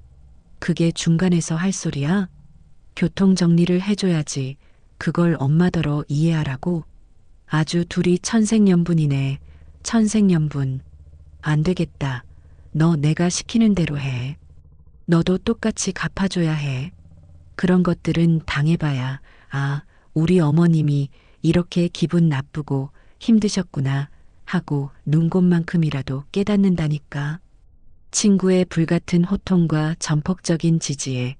그게 중간에서 할 소리야? 교통 정리를 해줘야지. 그걸 엄마더러 이해하라고? 아주 둘이 천생연분이네. 천생연분. 안 되겠다. 너 내가 시키는 대로 해. 너도 똑같이 갚아줘야 해. 그런 것들은 당해봐야, 아, 우리 어머님이 이렇게 기분 나쁘고 힘드셨구나 하고 눈곱만큼이라도 깨닫는다니까. 친구의 불같은 호통과 전폭적인 지지에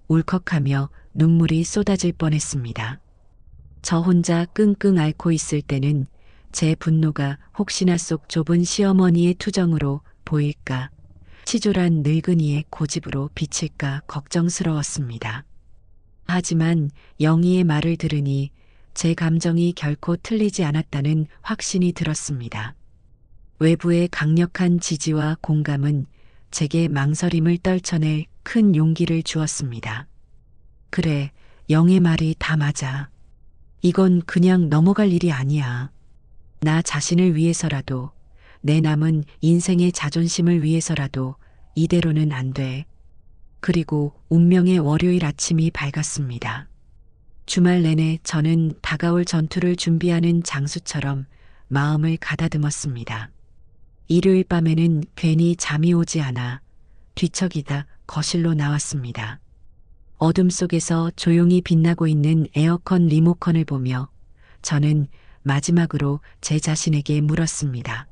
울컥하며 눈물이 쏟아질 뻔했습니다. 저 혼자 끙끙 앓고 있을 때는 제 분노가 혹시나 속 좁은 시어머니의 투정으로 보일까, 치졸한 늙은이의 고집으로 비칠까 걱정스러웠습니다. 하지만 영희의 말을 들으니 제 감정이 결코 틀리지 않았다는 확신이 들었습니다. 외부의 강력한 지지와 공감은 제게 망설임을 떨쳐낼 큰 용기를 주었습니다. 그래, 영의 말이 다 맞아. 이건 그냥 넘어갈 일이 아니야. 나 자신을 위해서라도, 내 남은 인생의 자존심을 위해서라도 이대로는 안 돼. 그리고 운명의 월요일 아침이 밝았습니다. 주말 내내 저는 다가올 전투를 준비하는 장수처럼 마음을 가다듬었습니다. 일요일 밤에는 괜히 잠이 오지 않아 뒤척이다 거실로 나왔습니다. 어둠 속에서 조용히 빛나고 있는 에어컨 리모컨을 보며 저는 마지막으로 제 자신에게 물었습니다.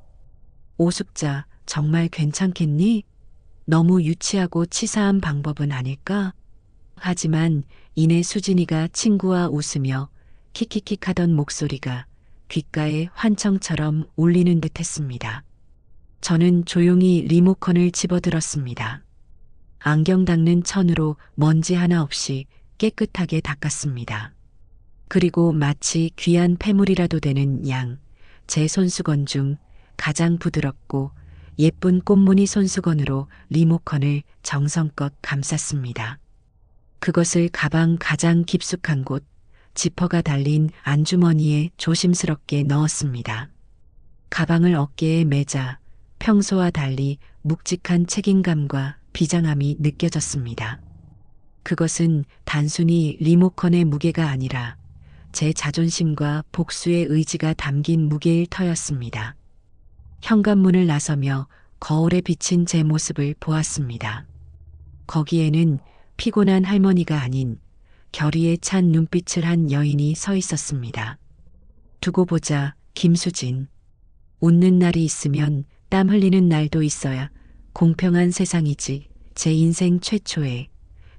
오숙자, 정말 괜찮겠니? 너무 유치하고 치사한 방법은 아닐까? 하지만 이내 수진이가 친구와 웃으며 킥킥킥 하던 목소리가 귓가에 환청처럼 울리는 듯 했습니다. 저는 조용히 리모컨을 집어들었습니다. 안경 닦는 천으로 먼지 하나 없이 깨끗하게 닦았습니다. 그리고 마치 귀한 폐물이라도 되는 양, 제 손수건 중 가장 부드럽고 예쁜 꽃무늬 손수건으로 리모컨을 정성껏 감쌌습니다. 그것을 가방 가장 깊숙한 곳, 지퍼가 달린 안주머니에 조심스럽게 넣었습니다. 가방을 어깨에 매자 평소와 달리 묵직한 책임감과 비장함이 느껴졌습니다. 그것은 단순히 리모컨의 무게가 아니라 제 자존심과 복수의 의지가 담긴 무게일 터였습니다. 현관문을 나서며 거울에 비친 제 모습을 보았습니다. 거기에는 피곤한 할머니가 아닌 결의에 찬 눈빛을 한 여인이 서 있었습니다. 두고 보자, 김수진. 웃는 날이 있으면 땀 흘리는 날도 있어야 공평한 세상이지. 제 인생 최초의,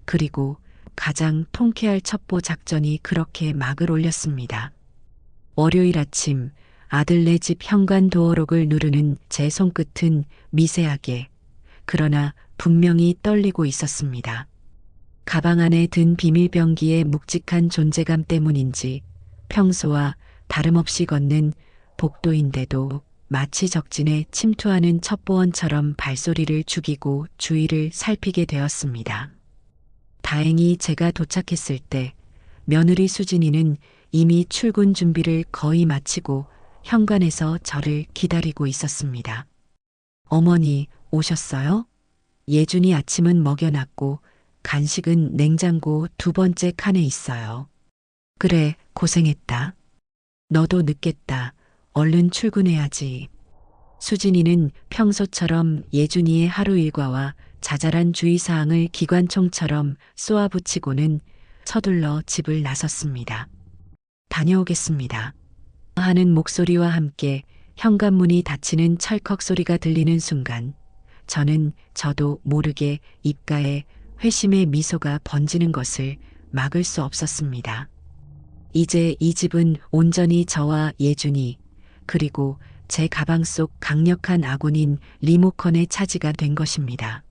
그리고 가장 통쾌할 첩보 작전이 그렇게 막을 올렸습니다. 월요일 아침 아들네 집 현관 도어록을 누르는 제 손끝은 미세하게, 그러나 분명히 떨리고 있었습니다. 가방 안에 든 비밀병기의 묵직한 존재감 때문인지 평소와 다름없이 걷는 복도인데도 마치 적진에 침투하는 첩보원처럼 발소리를 죽이고 주위를 살피게 되었습니다. 다행히 제가 도착했을 때 며느리 수진이는 이미 출근 준비를 거의 마치고 현관에서 저를 기다리고 있었습니다. 어머니, 오셨어요? 예준이 아침은 먹여놨고 간식은 냉장고 두 번째 칸에 있어요. 그래, 고생했다. 너도 늦겠다. 얼른 출근해야지. 수진이는 평소처럼 예준이의 하루 일과와 자잘한 주의사항을 기관총처럼 쏘아붙이고는 서둘러 집을 나섰습니다. 다녀오겠습니다. 하는 목소리와 함께 현관문이 닫히는 철컥 소리가 들리는 순간 저도 모르게 입가에 회심의 미소가 번지는 것을 막을 수 없었습니다. 이제 이 집은 온전히 저와 예준이, 그리고 제 가방 속 강력한 아군인 리모컨의 차지가 된 것입니다.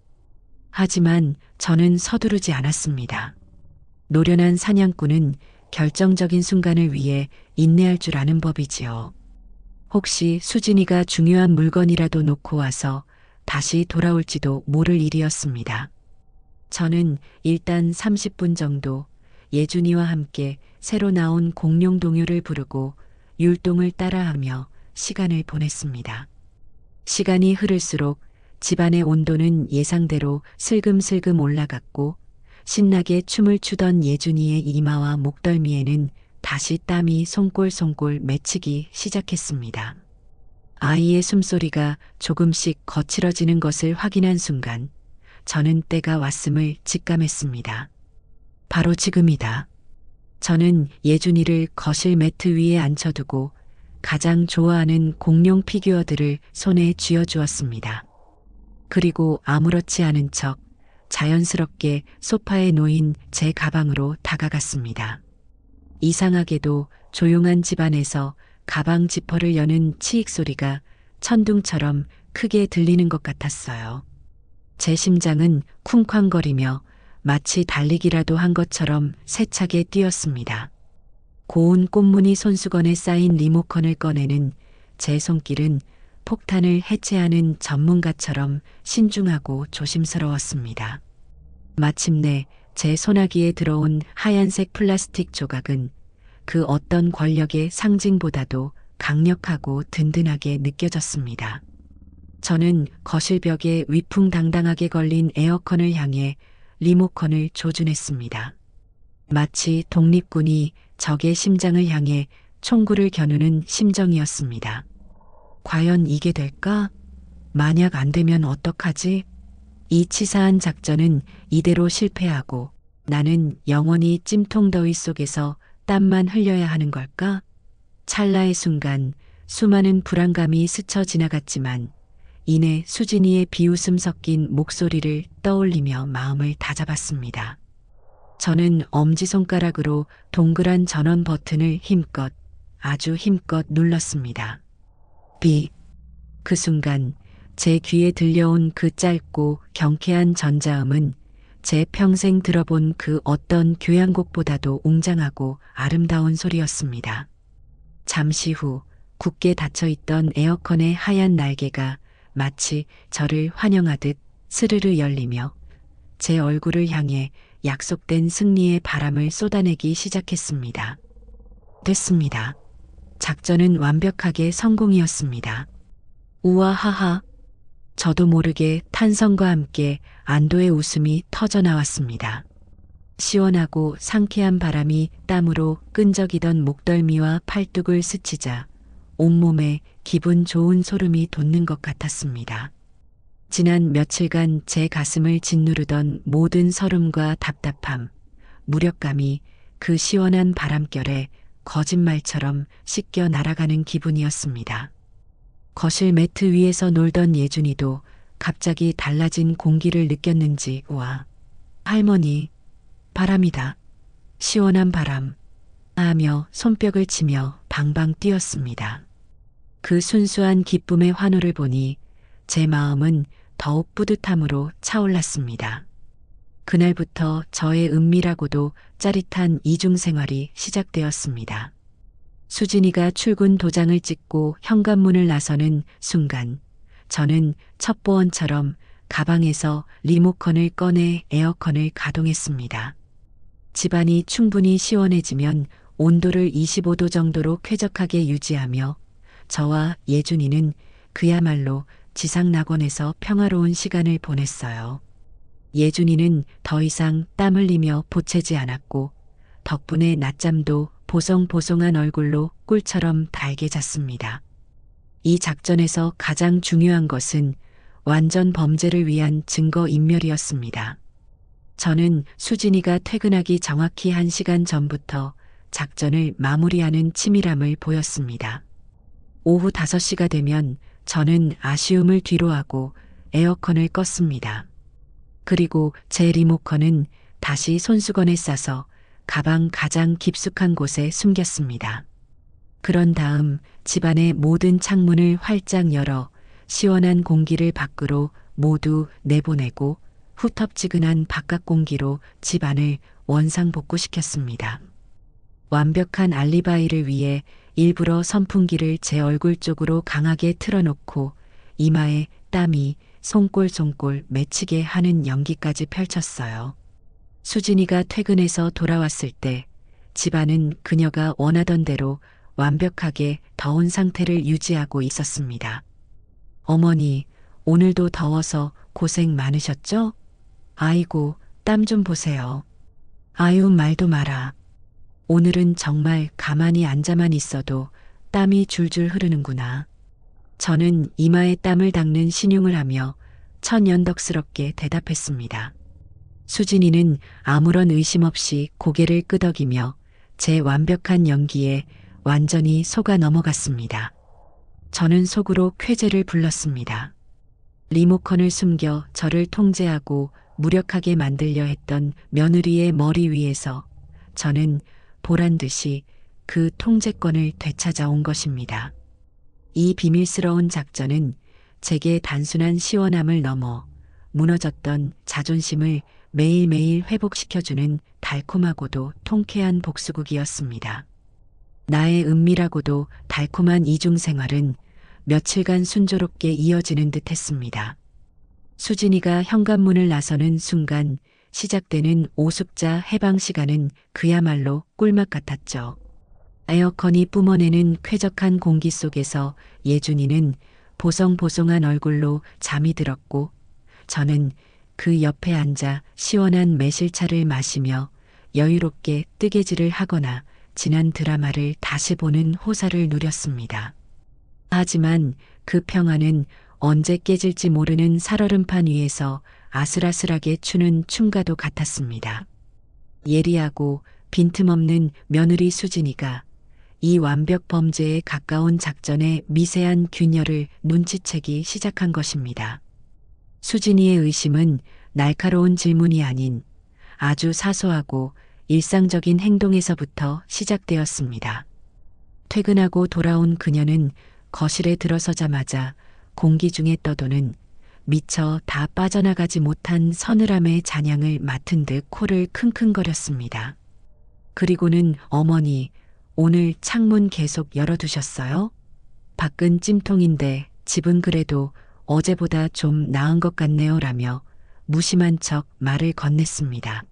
하지만 저는 서두르지 않았습니다. 노련한 사냥꾼은 결정적인 순간을 위해 인내할 줄 아는 법이지요. 혹시 수진이가 중요한 물건이라도 놓고 와서 다시 돌아올지도 모를 일이었습니다. 저는 일단 30분 정도 예준이와 함께 새로 나온 공룡 동요를 부르고 율동을 따라하며 시간을 보냈습니다. 시간이 흐를수록 집안의 온도는 예상대로 슬금슬금 올라갔고 신나게 춤을 추던 예준이의 이마와 목덜미에는 다시 땀이 송골송골 맺히기 시작했습니다. 아이의 숨소리가 조금씩 거칠어지는 것을 확인한 순간 저는 때가 왔음을 직감했습니다. 바로 지금이다. 저는 예준이를 거실 매트 위에 앉혀두고 가장 좋아하는 공룡 피규어들을 손에 쥐어주었습니다. 그리고 아무렇지 않은 척 자연스럽게 소파에 놓인 제 가방으로 다가갔습니다. 이상하게도 조용한 집안에서 가방 지퍼를 여는 치익 소리가 천둥처럼 크게 들리는 것 같았어요. 제 심장은 쿵쾅거리며 마치 달리기라도 한 것처럼 세차게 뛰었습니다. 고운 꽃무늬 손수건에 쌓인 리모컨을 꺼내는 제 손길은 폭탄을 해체하는 전문가처럼 신중하고 조심스러웠습니다. 마침내 제 소나기에 들어온 하얀색 플라스틱 조각은 그 어떤 권력의 상징보다도 강력하고 든든하게 느껴졌습니다. 저는 거실벽에 위풍당당하게 걸린 에어컨을 향해 리모컨을 조준했습니다. 마치 독립군이 적의 심장을 향해 총구를 겨누는 심정이었습니다. 과연 이게 될까? 만약 안 되면 어떡하지? 이 치사한 작전은 이대로 실패하고 나는 영원히 찜통더위 속에서 땀만 흘려야 하는 걸까? 찰나의 순간 수많은 불안감이 스쳐 지나갔지만 이내 수진이의 비웃음 섞인 목소리를 떠올리며 마음을 다잡았습니다. 저는 엄지손가락으로 동그란 전원 버튼을 힘껏, 아주 힘껏 눌렀습니다. 비. 그 순간 제 귀에 들려온 그 짧고 경쾌한 전자음은 제 평생 들어본 그 어떤 교향곡보다도 웅장하고 아름다운 소리였습니다. 잠시 후 굳게 닫혀있던 에어컨의 하얀 날개가 마치 저를 환영하듯 스르르 열리며 제 얼굴을 향해 약속된 승리의 바람을 쏟아내기 시작했습니다. 됐습니다. 작전은 완벽하게 성공이었습니다. 우와하하. 저도 모르게 탄성과 함께 안도의 웃음이 터져나왔습니다. 시원하고 상쾌한 바람이 땀으로 끈적이던 목덜미와 팔뚝을 스치자 온몸에 기분 좋은 소름이 돋는 것 같았습니다. 지난 며칠간 제 가슴을 짓누르던 모든 서름과 답답함, 무력감이 그 시원한 바람결에 거짓말처럼 씻겨 날아가는 기분이었습니다. 거실 매트 위에서 놀던 예준이도 갑자기 달라진 공기를 느꼈는지 와, 할머니, 바람이다. 시원한 바람. 하며 손뼉을 치며 방방 뛰었습니다. 그 순수한 기쁨의 환호를 보니 제 마음은 더욱 뿌듯함으로 차올랐습니다. 그날부터 저의 은밀하고도 짜릿한 이중생활이 시작되었습니다. 수진이가 출근 도장을 찍고 현관문을 나서는 순간 저는 첩보원처럼 가방에서 리모컨을 꺼내 에어컨을 가동했습니다. 집안이 충분히 시원해지면 온도를 25도 정도로 쾌적하게 유지하며 저와 예준이는 그야말로 지상낙원에서 평화로운 시간을 보냈어요. 예준이는 더 이상 땀 흘리며 보채지 않았고 덕분에 낮잠도 보송보송한 얼굴로 꿀처럼 달게 잤습니다. 이 작전에서 가장 중요한 것은 완전 범죄를 위한 증거인멸이었습니다. 저는 수진이가 퇴근하기 정확히 1시간 전부터 작전을 마무리하는 치밀함을 보였습니다. 오후 5시가 되면 저는 아쉬움을 뒤로하고 에어컨을 껐습니다. 그리고 제 리모컨은 다시 손수건에 싸서 가방 가장 깊숙한 곳에 숨겼습니다. 그런 다음 집안의 모든 창문을 활짝 열어 시원한 공기를 밖으로 모두 내보내고 후텁지근한 바깥 공기로 집안을 원상복구시켰습니다. 완벽한 알리바이를 위해 일부러 선풍기를 제 얼굴 쪽으로 강하게 틀어놓고 이마에 땀이 송골송골 맺히게 하는 연기까지 펼쳤어요. 수진이가 퇴근해서 돌아왔을 때 집안은 그녀가 원하던 대로 완벽하게 더운 상태를 유지하고 있었습니다. 어머니, 오늘도 더워서 고생 많으셨죠? 아이고, 땀 좀 보세요. 아유, 말도 마라. 오늘은 정말 가만히 앉아만 있어도 땀이 줄줄 흐르는구나. 저는 이마에 땀을 닦는 신용을 하며 천연덕스럽게 대답했습니다. 수진이는 아무런 의심 없이 고개를 끄덕이며 제 완벽한 연기에 완전히 속아 넘어갔습니다. 저는 속으로 쾌재를 불렀습니다. 리모컨을 숨겨 저를 통제하고 무력하게 만들려 했던 며느리의 머리 위에서 저는 보란 듯이 그 통제권을 되찾아온 것입니다. 이 비밀스러운 작전은 제게 단순한 시원함을 넘어 무너졌던 자존심을 매일매일 회복시켜주는 달콤하고도 통쾌한 복수극이었습니다. 나의 은밀하고도 달콤한 이중생활은 며칠간 순조롭게 이어지는 듯 했습니다. 수진이가 현관문을 나서는 순간 시작되는 오숙자 해방 시간은 그야말로 꿀맛 같았죠. 에어컨이 뿜어내는 쾌적한 공기 속에서 예준이는 보송보송한 얼굴로 잠이 들었고 저는 그 옆에 앉아 시원한 매실차를 마시며 여유롭게 뜨개질을 하거나 지난 드라마를 다시 보는 호사를 누렸습니다. 하지만 그 평화는 언제 깨질지 모르는 살얼음판 위에서 아슬아슬하게 추는 춤과도 같았습니다. 예리하고 빈틈없는 며느리 수진이가 이 완벽 범죄에 가까운 작전의 미세한 균열을 눈치채기 시작한 것입니다. 수진이의 의심은 날카로운 질문이 아닌 아주 사소하고 일상적인 행동에서부터 시작되었습니다. 퇴근하고 돌아온 그녀는 거실에 들어서자마자 공기 중에 떠도는 미처 다 빠져나가지 못한 서늘함의 잔향을 맡은 듯 코를 킁킁거렸습니다. 그리고는 어머니, 오늘 창문 계속 열어두셨어요? 밖은 찜통인데 집은 그래도 어제보다 좀 나은 것 같네요 라며 무심한 척 말을 건넸습니다.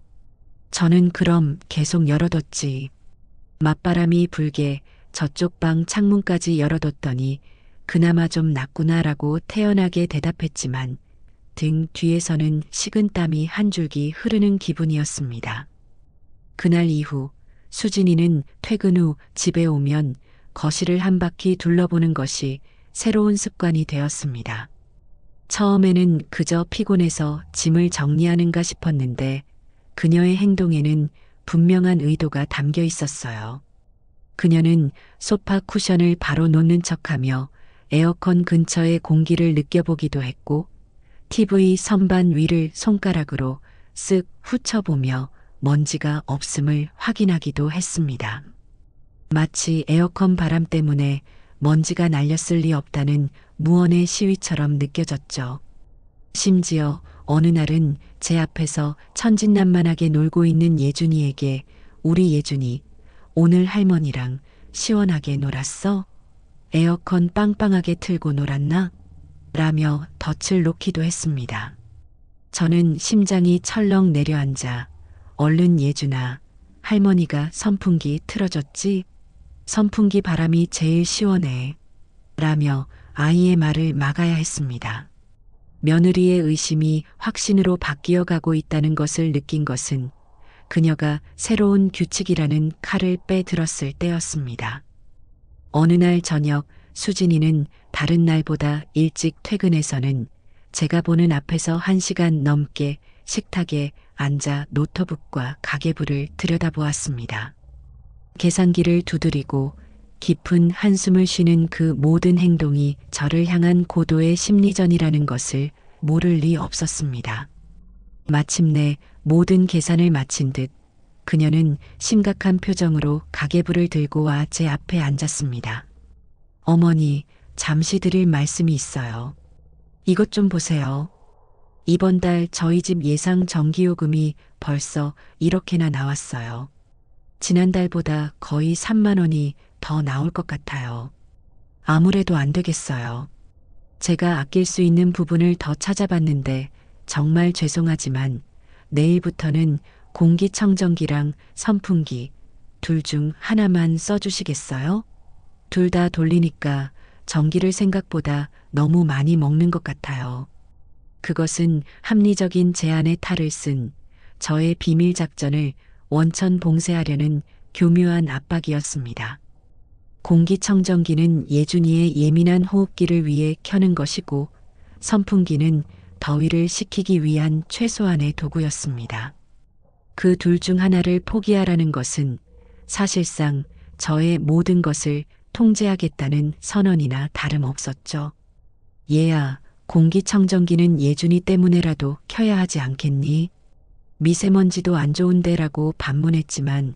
저는 그럼 계속 열어뒀지. 맞바람이 불게 저쪽 방 창문까지 열어뒀더니 그나마 좀 낫구나라고 태연하게 대답했지만 등 뒤에서는 식은땀이 한 줄기 흐르는 기분이었습니다. 그날 이후 수진이는 퇴근 후 집에 오면 거실을 한 바퀴 둘러보는 것이 새로운 습관이 되었습니다. 처음에는 그저 피곤해서 짐을 정리하는가 싶었는데 그녀의 행동에는 분명한 의도가 담겨 있었어요. 그녀는 소파 쿠션을 바로 놓는 척하며 에어컨 근처의 공기를 느껴보기도 했고 TV 선반 위를 손가락으로 쓱 훑어보며 먼지가 없음을 확인하기도 했습니다. 마치 에어컨 바람 때문에 먼지가 날렸을 리 없다는 무언의 시위처럼 느껴졌죠. 심지어 어느 날은 제 앞에서 천진난만하게 놀고 있는 예준이에게 우리 예준이 오늘 할머니랑 시원하게 놀았어? 에어컨 빵빵하게 틀고 놀았나? 라며 덫을 놓기도 했습니다. 저는 심장이 철렁 내려앉아 얼른 예준아, 할머니가 선풍기 틀어줬지? 선풍기 바람이 제일 시원해. 라며 아이의 말을 막아야 했습니다. 며느리의 의심이 확신으로 바뀌어 가고 있다는 것을 느낀 것은 그녀가 새로운 규칙이라는 칼을 빼들었을 때였습니다. 어느 날 저녁 수진이는 다른 날보다 일찍 퇴근해서는 제가 보는 앞에서 1시간 넘게 식탁에 앉아 노트북과 가계부를 들여다보았습니다. 계산기를 두드리고 깊은 한숨을 쉬는 그 모든 행동이 저를 향한 고도의 심리전이라는 것을 모를 리 없었습니다. 마침내 모든 계산을 마친 듯 그녀는 심각한 표정으로 가계부를 들고 와 제 앞에 앉았습니다. 어머니, 잠시 드릴 말씀이 있어요. 이것 좀 보세요. 이번 달 저희 집 예상 전기요금이 벌써 이렇게나 나왔어요. 지난달보다 거의 3만 원이 더 나올 것 같아요. 아무래도 안 되겠어요. 제가 아낄 수 있는 부분을 더 찾아봤는데 정말 죄송하지만 내일부터는 공기청정기랑 선풍기 둘 중 하나만 써주시겠어요? 둘 다 돌리니까 전기를 생각보다 너무 많이 먹는 것 같아요. 그것은 합리적인 제안의 탈을 쓴 저의 비밀 작전을 원천 봉쇄하려는 교묘한 압박이었습니다. 공기청정기는 예준이의 예민한 호흡기를 위해 켜는 것이고 선풍기는 더위를 식히기 위한 최소한의 도구였습니다. 그 둘 중 하나를 포기하라는 것은 사실상 저의 모든 것을 통제하겠다는 선언이나 다름없었죠. 얘야, 공기청정기는 예준이 때문에라도 켜야 하지 않겠니? 미세먼지도 안 좋은데라고 반문했지만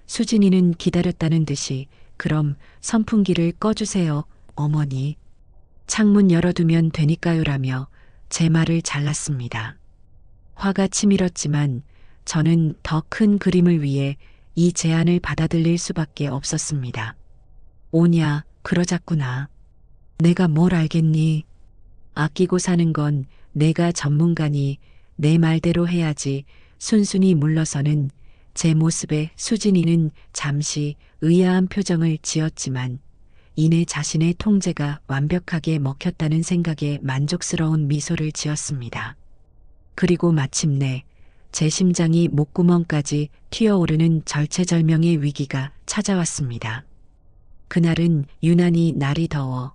수진이는 기다렸다는 듯이 그럼 선풍기를 꺼주세요, 어머니. 창문 열어두면 되니까요라며 제 말을 잘랐습니다. 화가 치밀었지만 저는 더 큰 그림을 위해 이 제안을 받아들일 수밖에 없었습니다. 오냐, 그러자꾸나. 내가 뭘 알겠니? 아끼고 사는 건 내가 전문가니 내 말대로 해야지. 순순히 물러서는 제 모습에 수진이는 잠시 의아한 표정을 지었지만 이내 자신의 통제가 완벽하게 먹혔다는 생각에 만족스러운 미소를 지었습니다. 그리고 마침내 제 심장이 목구멍까지 튀어오르는 절체절명의 위기가 찾아왔습니다. 그날은 유난히 날이 더워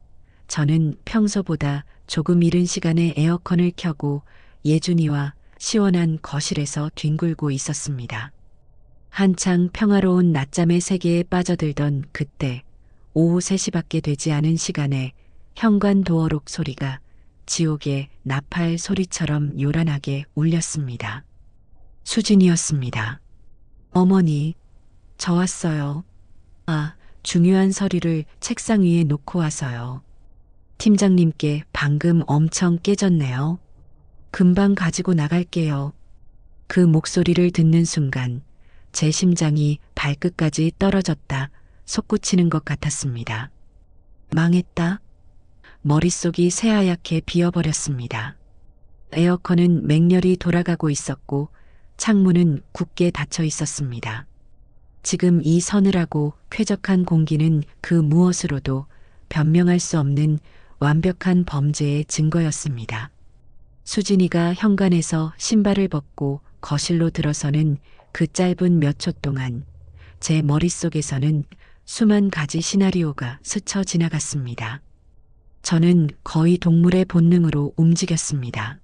저는 평소보다 조금 이른 시간에 에어컨을 켜고 예준이와 시원한 거실에서 뒹굴고 있었습니다. 한창 평화로운 낮잠의 세계에 빠져들던 그때 오후 3시밖에 되지 않은 시간에 현관 도어록 소리가 지옥의 나팔 소리처럼 요란하게 울렸습니다. 수진이었습니다. 어머니, 저 왔어요. 아, 중요한 서류를 책상 위에 놓고 와서요. 팀장님께 방금 엄청 깨졌네요. 금방 가지고 나갈게요. 그 목소리를 듣는 순간 제 심장이 발끝까지 떨어졌다 솟구치는 것 같았습니다. 망했다. 머릿속이 새하얗게 비어버렸습니다. 에어컨은 맹렬히 돌아가고 있었고 창문은 굳게 닫혀 있었습니다. 지금 이 서늘하고 쾌적한 공기는 그 무엇으로도 변명할 수 없는 완벽한 범죄의 증거였습니다. 수진이가 현관에서 신발을 벗고 거실로 들어서는 그 짧은 몇 초 동안 제 머릿속에서는 수만 가지 시나리오가 스쳐 지나갔습니다. 저는 거의 동물의 본능으로 움직였습니다.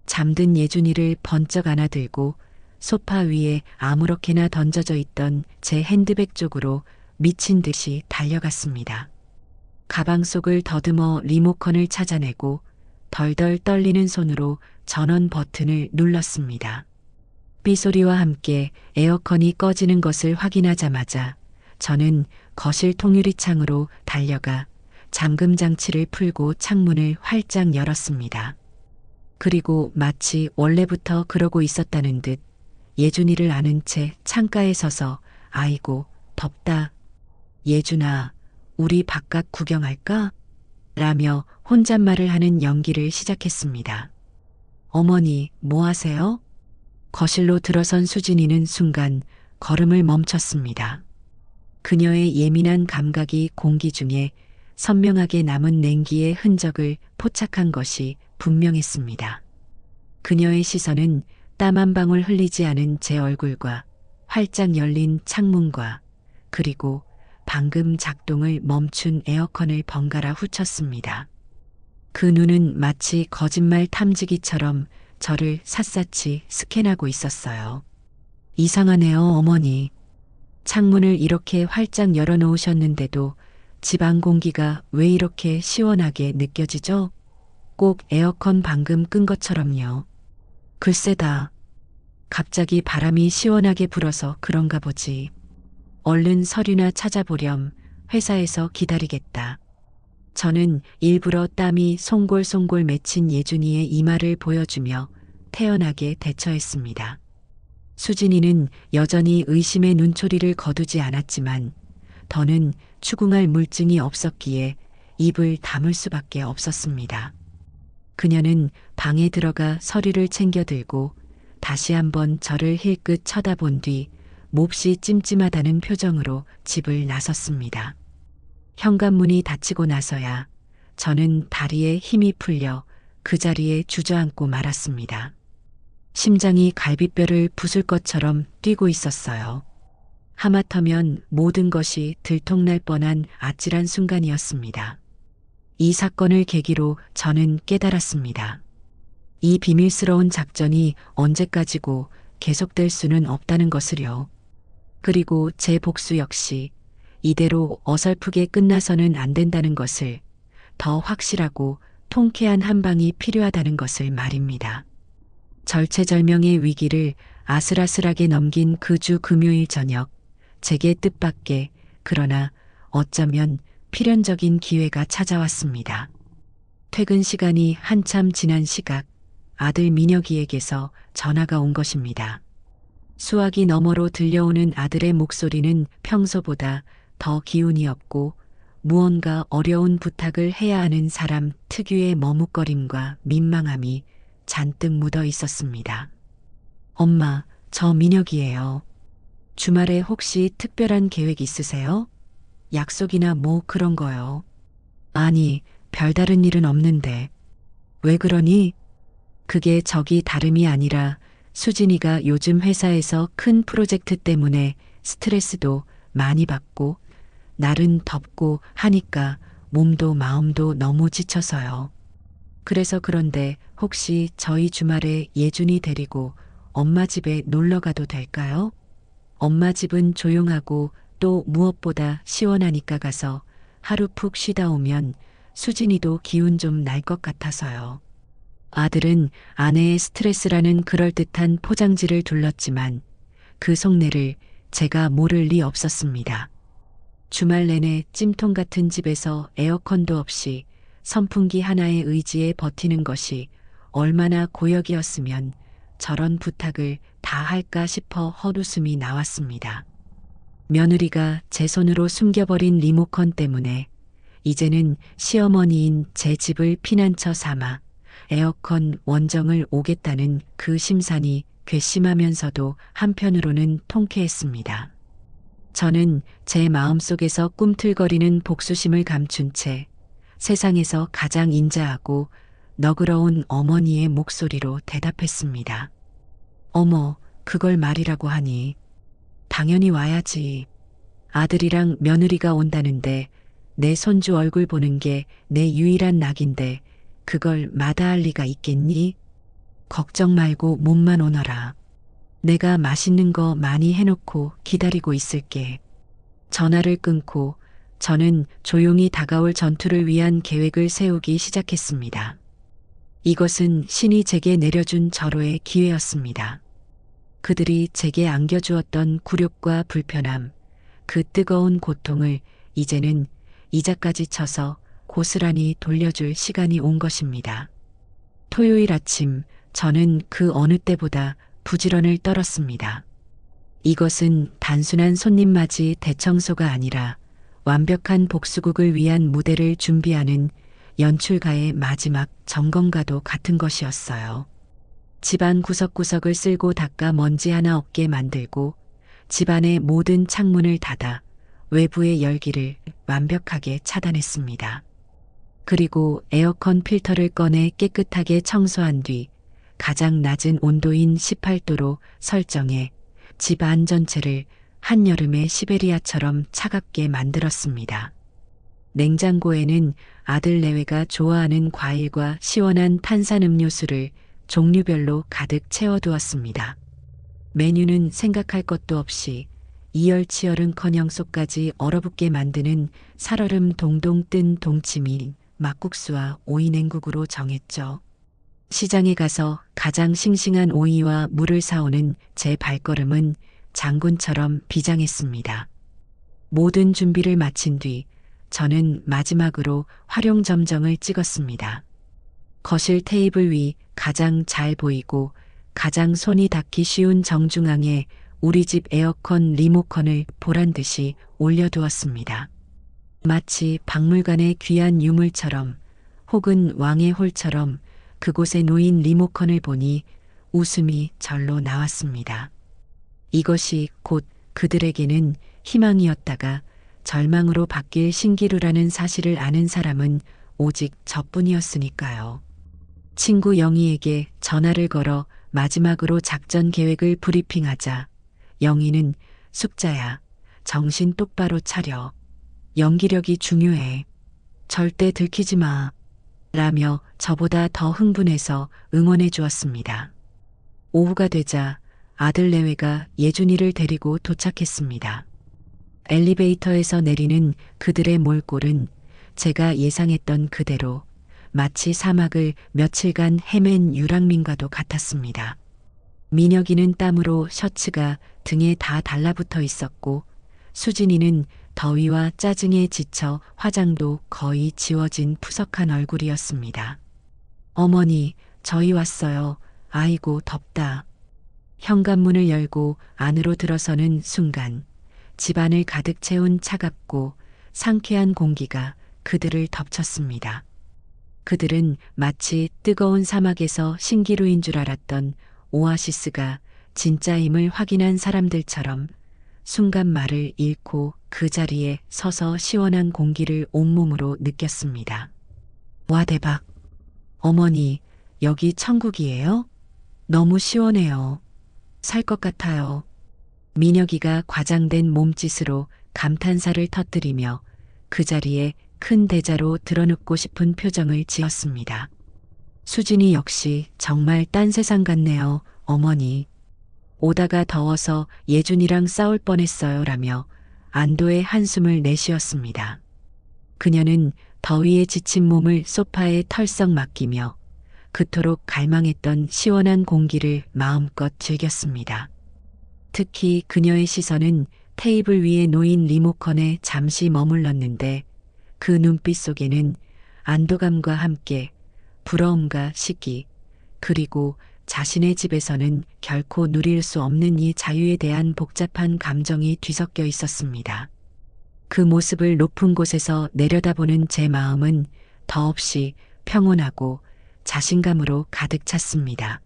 잠든 예준이를 번쩍 안아들고 소파 위에 아무렇게나 던져져 있던 제 핸드백 쪽으로 미친 듯이 달려갔습니다. 가방 속을 더듬어 리모컨을 찾아내고 덜덜 떨리는 손으로 전원 버튼을 눌렀습니다. 삐소리와 함께 에어컨이 꺼지는 것을 확인하자마자 저는 거실 통유리창으로 달려가 잠금 장치를 풀고 창문을 활짝 열었습니다. 그리고 마치 원래부터 그러고 있었다는 듯 예준이를 안은 채 창가에 서서 아이고 덥다. 예준아, 우리 바깥 구경할까? 라며 혼잣말을 하는 연기를 시작했습니다. 어머니, 뭐 하세요? 거실로 들어선 수진이는 순간 걸음을 멈췄습니다. 그녀의 예민한 감각이 공기 중에 선명하게 남은 냉기의 흔적을 포착한 것이 분명했습니다. 그녀의 시선은 땀 한 방울 흘리지 않은 제 얼굴과 활짝 열린 창문과 그리고 방금 작동을 멈춘 에어컨을 번갈아 훑었습니다. 그 눈은 마치 거짓말 탐지기처럼 저를 샅샅이 스캔하고 있었어요. 이상하네요, 어머니. 창문을 이렇게 활짝 열어놓으셨는데도 집안 공기가 왜 이렇게 시원하게 느껴지죠? 꼭 에어컨 방금 끈 것처럼요. 글쎄다. 갑자기 바람이 시원하게 불어서 그런가 보지. 얼른 서류나 찾아보렴. 회사에서 기다리겠다. 저는 일부러 땀이 송골송골 맺힌 예준이의 이마를 보여주며 태연하게 대처했습니다. 수진이는 여전히 의심의 눈초리를 거두지 않았지만 더는 추궁할 물증이 없었기에 입을 다물 수밖에 없었습니다. 그녀는 방에 들어가 서류를 챙겨 들고 다시 한번 저를 힐끗 쳐다본 뒤 몹시 찜찜하다는 표정으로 집을 나섰습니다. 현관문이 닫히고 나서야 저는 다리에 힘이 풀려 그 자리에 주저앉고 말았습니다. 심장이 갈비뼈를 부술 것처럼 뛰고 있었어요. 하마터면 모든 것이 들통날 뻔한 아찔한 순간이었습니다. 이 사건을 계기로 저는 깨달았습니다. 이 비밀스러운 작전이 언제까지고 계속될 수는 없다는 것을요. 그리고 제 복수 역시 이대로 어설프게 끝나서는 안 된다는 것을, 더 확실하고 통쾌한 한 방이 필요하다는 것을 말입니다. 절체절명의 위기를 아슬아슬하게 넘긴 그 주 금요일 저녁, 제게 뜻밖의, 그러나 어쩌면 필연적인 기회가 찾아왔습니다. 퇴근 시간이 한참 지난 시각, 아들 민혁이에게서 전화가 온 것입니다. 수화기 너머로 들려오는 아들의 목소리는 평소보다 더 기운이 없고 무언가 어려운 부탁을 해야 하는 사람 특유의 머뭇거림과 민망함이 잔뜩 묻어 있었습니다. 엄마, 저 민혁이에요. 주말에 혹시 특별한 계획 있으세요? 약속이나 뭐 그런 거요. 아니, 별다른 일은 없는데. 왜 그러니? 그게 저기 다름이 아니라 수진이가 요즘 회사에서 큰 프로젝트 때문에 스트레스도 많이 받고 날은 덥고 하니까 몸도 마음도 너무 지쳐서요. 그래서 그런데 혹시 저희 주말에 예준이 데리고 엄마 집에 놀러 가도 될까요? 엄마 집은 조용하고 또 무엇보다 시원하니까 가서 하루 푹 쉬다 오면 수진이도 기운 좀 날 것 같아서요. 아들은 아내의 스트레스라는 그럴듯한 포장지를 둘렀지만 그 속내를 제가 모를 리 없었습니다. 주말 내내 찜통 같은 집에서 에어컨도 없이 선풍기 하나의 의지에 버티는 것이 얼마나 고역이었으면 저런 부탁을 다 할까 싶어 헛웃음이 나왔습니다. 며느리가 제 손으로 숨겨버린 리모컨 때문에 이제는 시어머니인 제 집을 피난처 삼아 에어컨 원정을 오겠다는 그 심산이 괘씸하면서도 한편으로는 통쾌했습니다. 저는 제 마음속에서 꿈틀거리는 복수심을 감춘 채 세상에서 가장 인자하고 너그러운 어머니의 목소리로 대답했습니다. 어머, 그걸 말이라고 하니. 당연히 와야지. 아들이랑 며느리가 온다는데 내 손주 얼굴 보는 게 내 유일한 낙인데 그걸 마다할 리가 있겠니? 걱정 말고 몸만 오너라. 내가 맛있는 거 많이 해놓고 기다리고 있을게. 전화를 끊고 저는 조용히 다가올 전투를 위한 계획을 세우기 시작했습니다. 이것은 신이 제게 내려준 절호의 기회였습니다. 그들이 제게 안겨주었던 굴욕과 불편함, 그 뜨거운 고통을 이제는 이자까지 쳐서 고스란히 돌려줄 시간이 온 것입니다. 토요일 아침 저는 그 어느 때보다 부지런을 떨었습니다. 이것은 단순한 손님 맞이 대청소가 아니라 완벽한 복수극을 위한 무대를 준비하는 연출가의 마지막 점검과도 같은 것이었어요. 집안 구석구석을 쓸고 닦아 먼지 하나 없게 만들고 집안의 모든 창문을 닫아 외부의 열기를 완벽하게 차단했습니다. 그리고 에어컨 필터를 꺼내 깨끗하게 청소한 뒤 가장 낮은 온도인 18도로 설정해 집 안 전체를 한여름의 시베리아처럼 차갑게 만들었습니다. 냉장고에는 아들 내외가 좋아하는 과일과 시원한 탄산음료수를 종류별로 가득 채워두었습니다. 메뉴는 생각할 것도 없이 이열치열은커녕 속까지 얼어붙게 만드는 살얼음 동동 뜬 동치미, 막국수와 오이 냉국으로 정했죠. 시장에 가서 가장 싱싱한 오이와 물을 사오는 제 발걸음은 장군처럼 비장했습니다. 모든 준비를 마친 뒤 저는 마지막으로 활용점정을 찍었습니다. 거실 테이블 위 가장 잘 보이고 가장 손이 닿기 쉬운 정중앙에 우리 집 에어컨 리모컨을 보란듯이 올려두었습니다. 마치 박물관의 귀한 유물처럼 혹은 왕의 홀처럼 그곳에 놓인 리모컨을 보니 웃음이 절로 나왔습니다. 이것이 곧 그들에게는 희망이었다가 절망으로 바뀔 신기루라는 사실을 아는 사람은 오직 저뿐이었으니까요. 친구 영희에게 전화를 걸어 마지막으로 작전 계획을 브리핑하자 영희는 숙자야, 정신 똑바로 차려. 연기력이 중요해. 절대 들키지 마. 라며 저보다 더 흥분해서 응원해 주었습니다. 오후가 되자 아들 내외가 예준이를 데리고 도착했습니다. 엘리베이터에서 내리는 그들의 몰골은 제가 예상했던 그대로 마치 사막을 며칠간 헤맨 유랑민과도 같았습니다. 민혁이는 땀으로 셔츠가 등에 다 달라붙어 있었고 수진이는 더위와 짜증에 지쳐 화장도 거의 지워진 푸석한 얼굴이었습니다. 어머니, 저희 왔어요. 아이고, 덥다. 현관문을 열고 안으로 들어서는 순간 집안을 가득 채운 차갑고 상쾌한 공기가 그들을 덮쳤습니다. 그들은 마치 뜨거운 사막에서 신기루인 줄 알았던 오아시스가 진짜임을 확인한 사람들처럼 순간 말을 잃고 그 자리에 서서 시원한 공기를 온몸으로 느꼈습니다. 와, 대박. 어머니, 여기 천국이에요? 너무 시원해요. 살 것 같아요. 민혁이가 과장된 몸짓으로 감탄사를 터뜨리며 그 자리에 큰 대자로 드러눕고 싶은 표정을 지었습니다. 수진이 역시 정말 딴 세상 같네요, 어머니. 오다가 더워서 예준이랑 싸울 뻔했어요 라며 안도의 한숨을 내쉬었습니다. 그녀는 더위에 지친 몸을 소파에 털썩 맡기며 그토록 갈망했던 시원한 공기를 마음껏 즐겼습니다. 특히 그녀의 시선은 테이블 위에 놓인 리모컨에 잠시 머물렀는데 그 눈빛 속에는 안도감과 함께 부러움과 시기, 그리고 자신의 집에서는 결코 누릴 수 없는 이 자유에 대한 복잡한 감정이 뒤섞여 있었습니다. 그 모습을 높은 곳에서 내려다보는 제 마음은 더없이 평온하고 자신감으로 가득 찼습니다.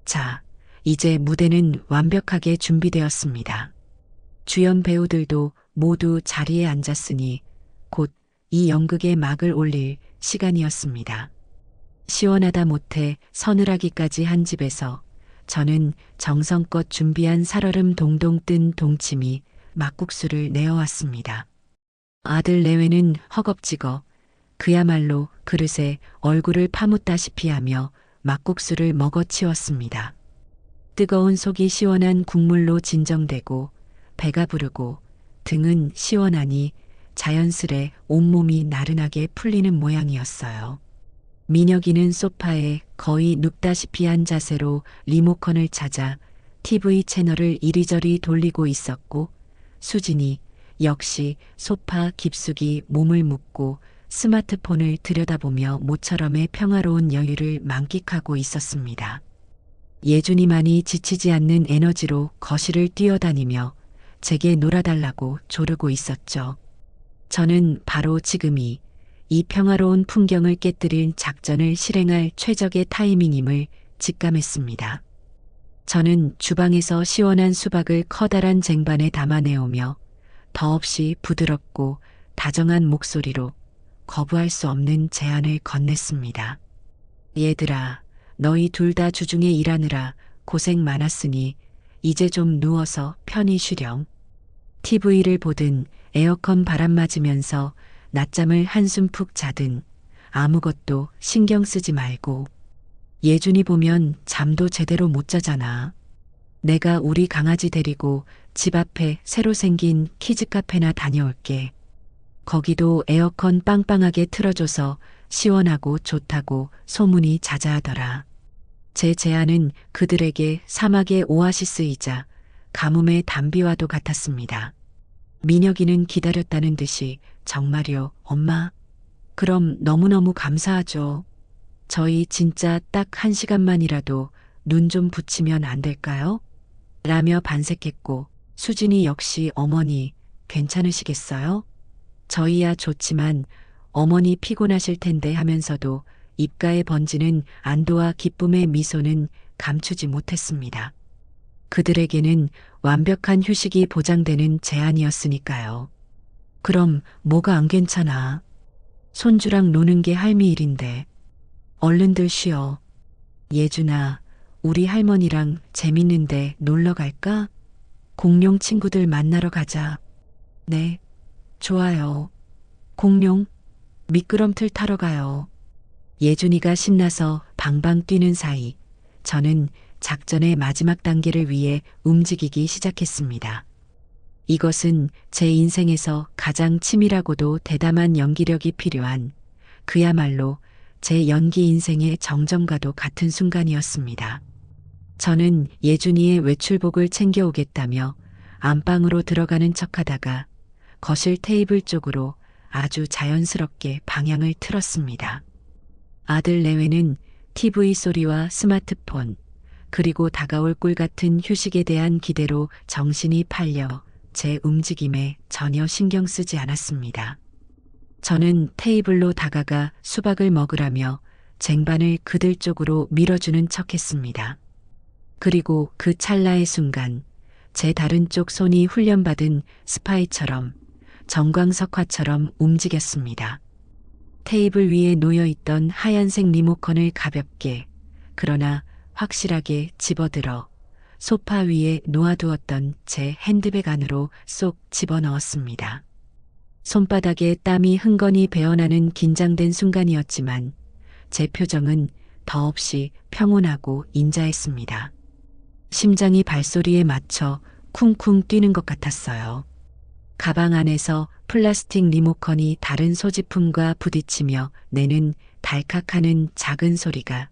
자, 이제 무대는 완벽하게 준비되었습니다. 주연 배우들도 모두 자리에 앉았으니 곧 이 연극의 막을 올릴 시간이었습니다. 시원하다 못해 서늘하기까지 한 집에서 저는 정성껏 준비한 살얼음 동동 뜬 동치미 막국수를 내어왔습니다. 아들 내외는 허겁지겁 그야말로 그릇에 얼굴을 파묻다시피 하며 막국수를 먹어치웠습니다. 뜨거운 속이 시원한 국물로 진정되고 배가 부르고 등은 시원하니 자연스레 온몸이 나른하게 풀리는 모양이었어요. 민혁이는 소파에 거의 눕다시피 한 자세로 리모컨을 찾아 TV 채널을 이리저리 돌리고 있었고 수진이 역시 소파 깊숙이 몸을 묻고 스마트폰을 들여다보며 모처럼의 평화로운 여유를 만끽하고 있었습니다. 예준이만이 지치지 않는 에너지로 거실을 뛰어다니며 제게 놀아달라고 조르고 있었죠. 저는 바로 지금이 이 평화로운 풍경을 깨뜨릴 작전을 실행할 최적의 타이밍임을 직감했습니다. 저는 주방에서 시원한 수박을 커다란 쟁반에 담아내오며 더없이 부드럽고 다정한 목소리로 거부할 수 없는 제안을 건넸습니다. 얘들아, 너희 둘 다 주중에 일하느라 고생 많았으니 이제 좀 누워서 편히 쉬렴. TV를 보든 에어컨 바람 맞으면서 낮잠을 한숨 푹 자든 아무것도 신경 쓰지 말고. 예준이 보면 잠도 제대로 못 자잖아. 내가 우리 강아지 데리고 집 앞에 새로 생긴 키즈 카페나 다녀올게. 거기도 에어컨 빵빵하게 틀어줘서 시원하고 좋다고 소문이 자자하더라. 제 제안은 그들에게 사막의 오아시스이자 가뭄의 단비와도 같았습니다. 민혁이는 기다렸다는 듯이 정말요, 엄마? 그럼 너무너무 감사하죠. 저희 진짜 딱 1시간만이라도 눈 좀 붙이면 안 될까요? 라며 반색했고 수진이 역시 어머니 괜찮으시겠어요? 저희야 좋지만 어머니 피곤하실 텐데 하면서도 입가에 번지는 안도와 기쁨의 미소는 감추지 못했습니다. 그들에게는 완벽한 휴식이 보장되는 제안이었으니까요. 그럼 뭐가 안 괜찮아? 손주랑 노는 게 할미 일인데. 얼른들 쉬어. 예준아, 우리 할머니랑 재밌는데 놀러 갈까? 공룡 친구들 만나러 가자. 네, 좋아요. 공룡, 미끄럼틀 타러 가요. 예준이가 신나서 방방 뛰는 사이 저는 작전의 마지막 단계를 위해 움직이기 시작했습니다. 이것은 제 인생에서 가장 치밀하고도 대담한 연기력이 필요한 그야말로 제 연기 인생의 정점과도 같은 순간이었습니다. 저는 예준이의 외출복을 챙겨오겠다며 안방으로 들어가는 척하다가 거실 테이블 쪽으로 아주 자연스럽게 방향을 틀었습니다. 아들 내외는 TV 소리와 스마트폰, 그리고 다가올 꿀 같은 휴식에 대한 기대로 정신이 팔려 제 움직임에 전혀 신경 쓰지 않았습니다. 저는 테이블로 다가가 수박을 먹으라며 쟁반을 그들 쪽으로 밀어주는 척했습니다. 그리고 그 찰나의 순간 제 다른 쪽 손이 훈련받은 스파이처럼 정광석화처럼 움직였습니다. 테이블 위에 놓여있던 하얀색 리모컨을 가볍게 그러나 확실하게 집어들어 소파 위에 놓아두었던 제 핸드백 안으로 쏙 집어넣었습니다. 손바닥에 땀이 흥건히 배어나는 긴장된 순간이었지만 제 표정은 더없이 평온하고 인자했습니다. 심장이 발소리에 맞춰 쿵쿵 뛰는 것 같았어요. 가방 안에서 플라스틱 리모컨이 다른 소지품과 부딪히며 내는 달칵하는 작은 소리가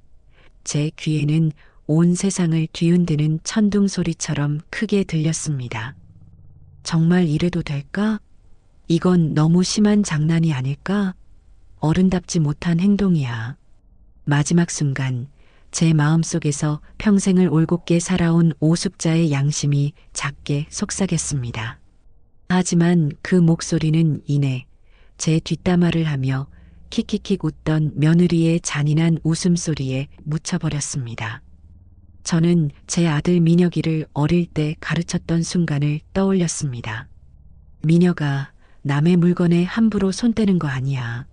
제 귀에는 온 세상을 뒤흔드는 천둥 소리처럼 크게 들렸습니다. 정말 이래도 될까? 이건 너무 심한 장난이 아닐까? 어른답지 못한 행동이야. 마지막 순간 제 마음속에서 평생을 올곧게 살아온 오숙자의 양심이 작게 속삭였습니다. 하지만 그 목소리는 이내 제 뒷담화를 하며 킥킥킥 웃던 며느리의 잔인한 웃음소리에 묻혀버렸습니다. 저는 제 아들 민혁이를 어릴 때 가르쳤던 순간을 떠올렸습니다. 민혁아, 남의 물건에 함부로 손대는 거 아니야.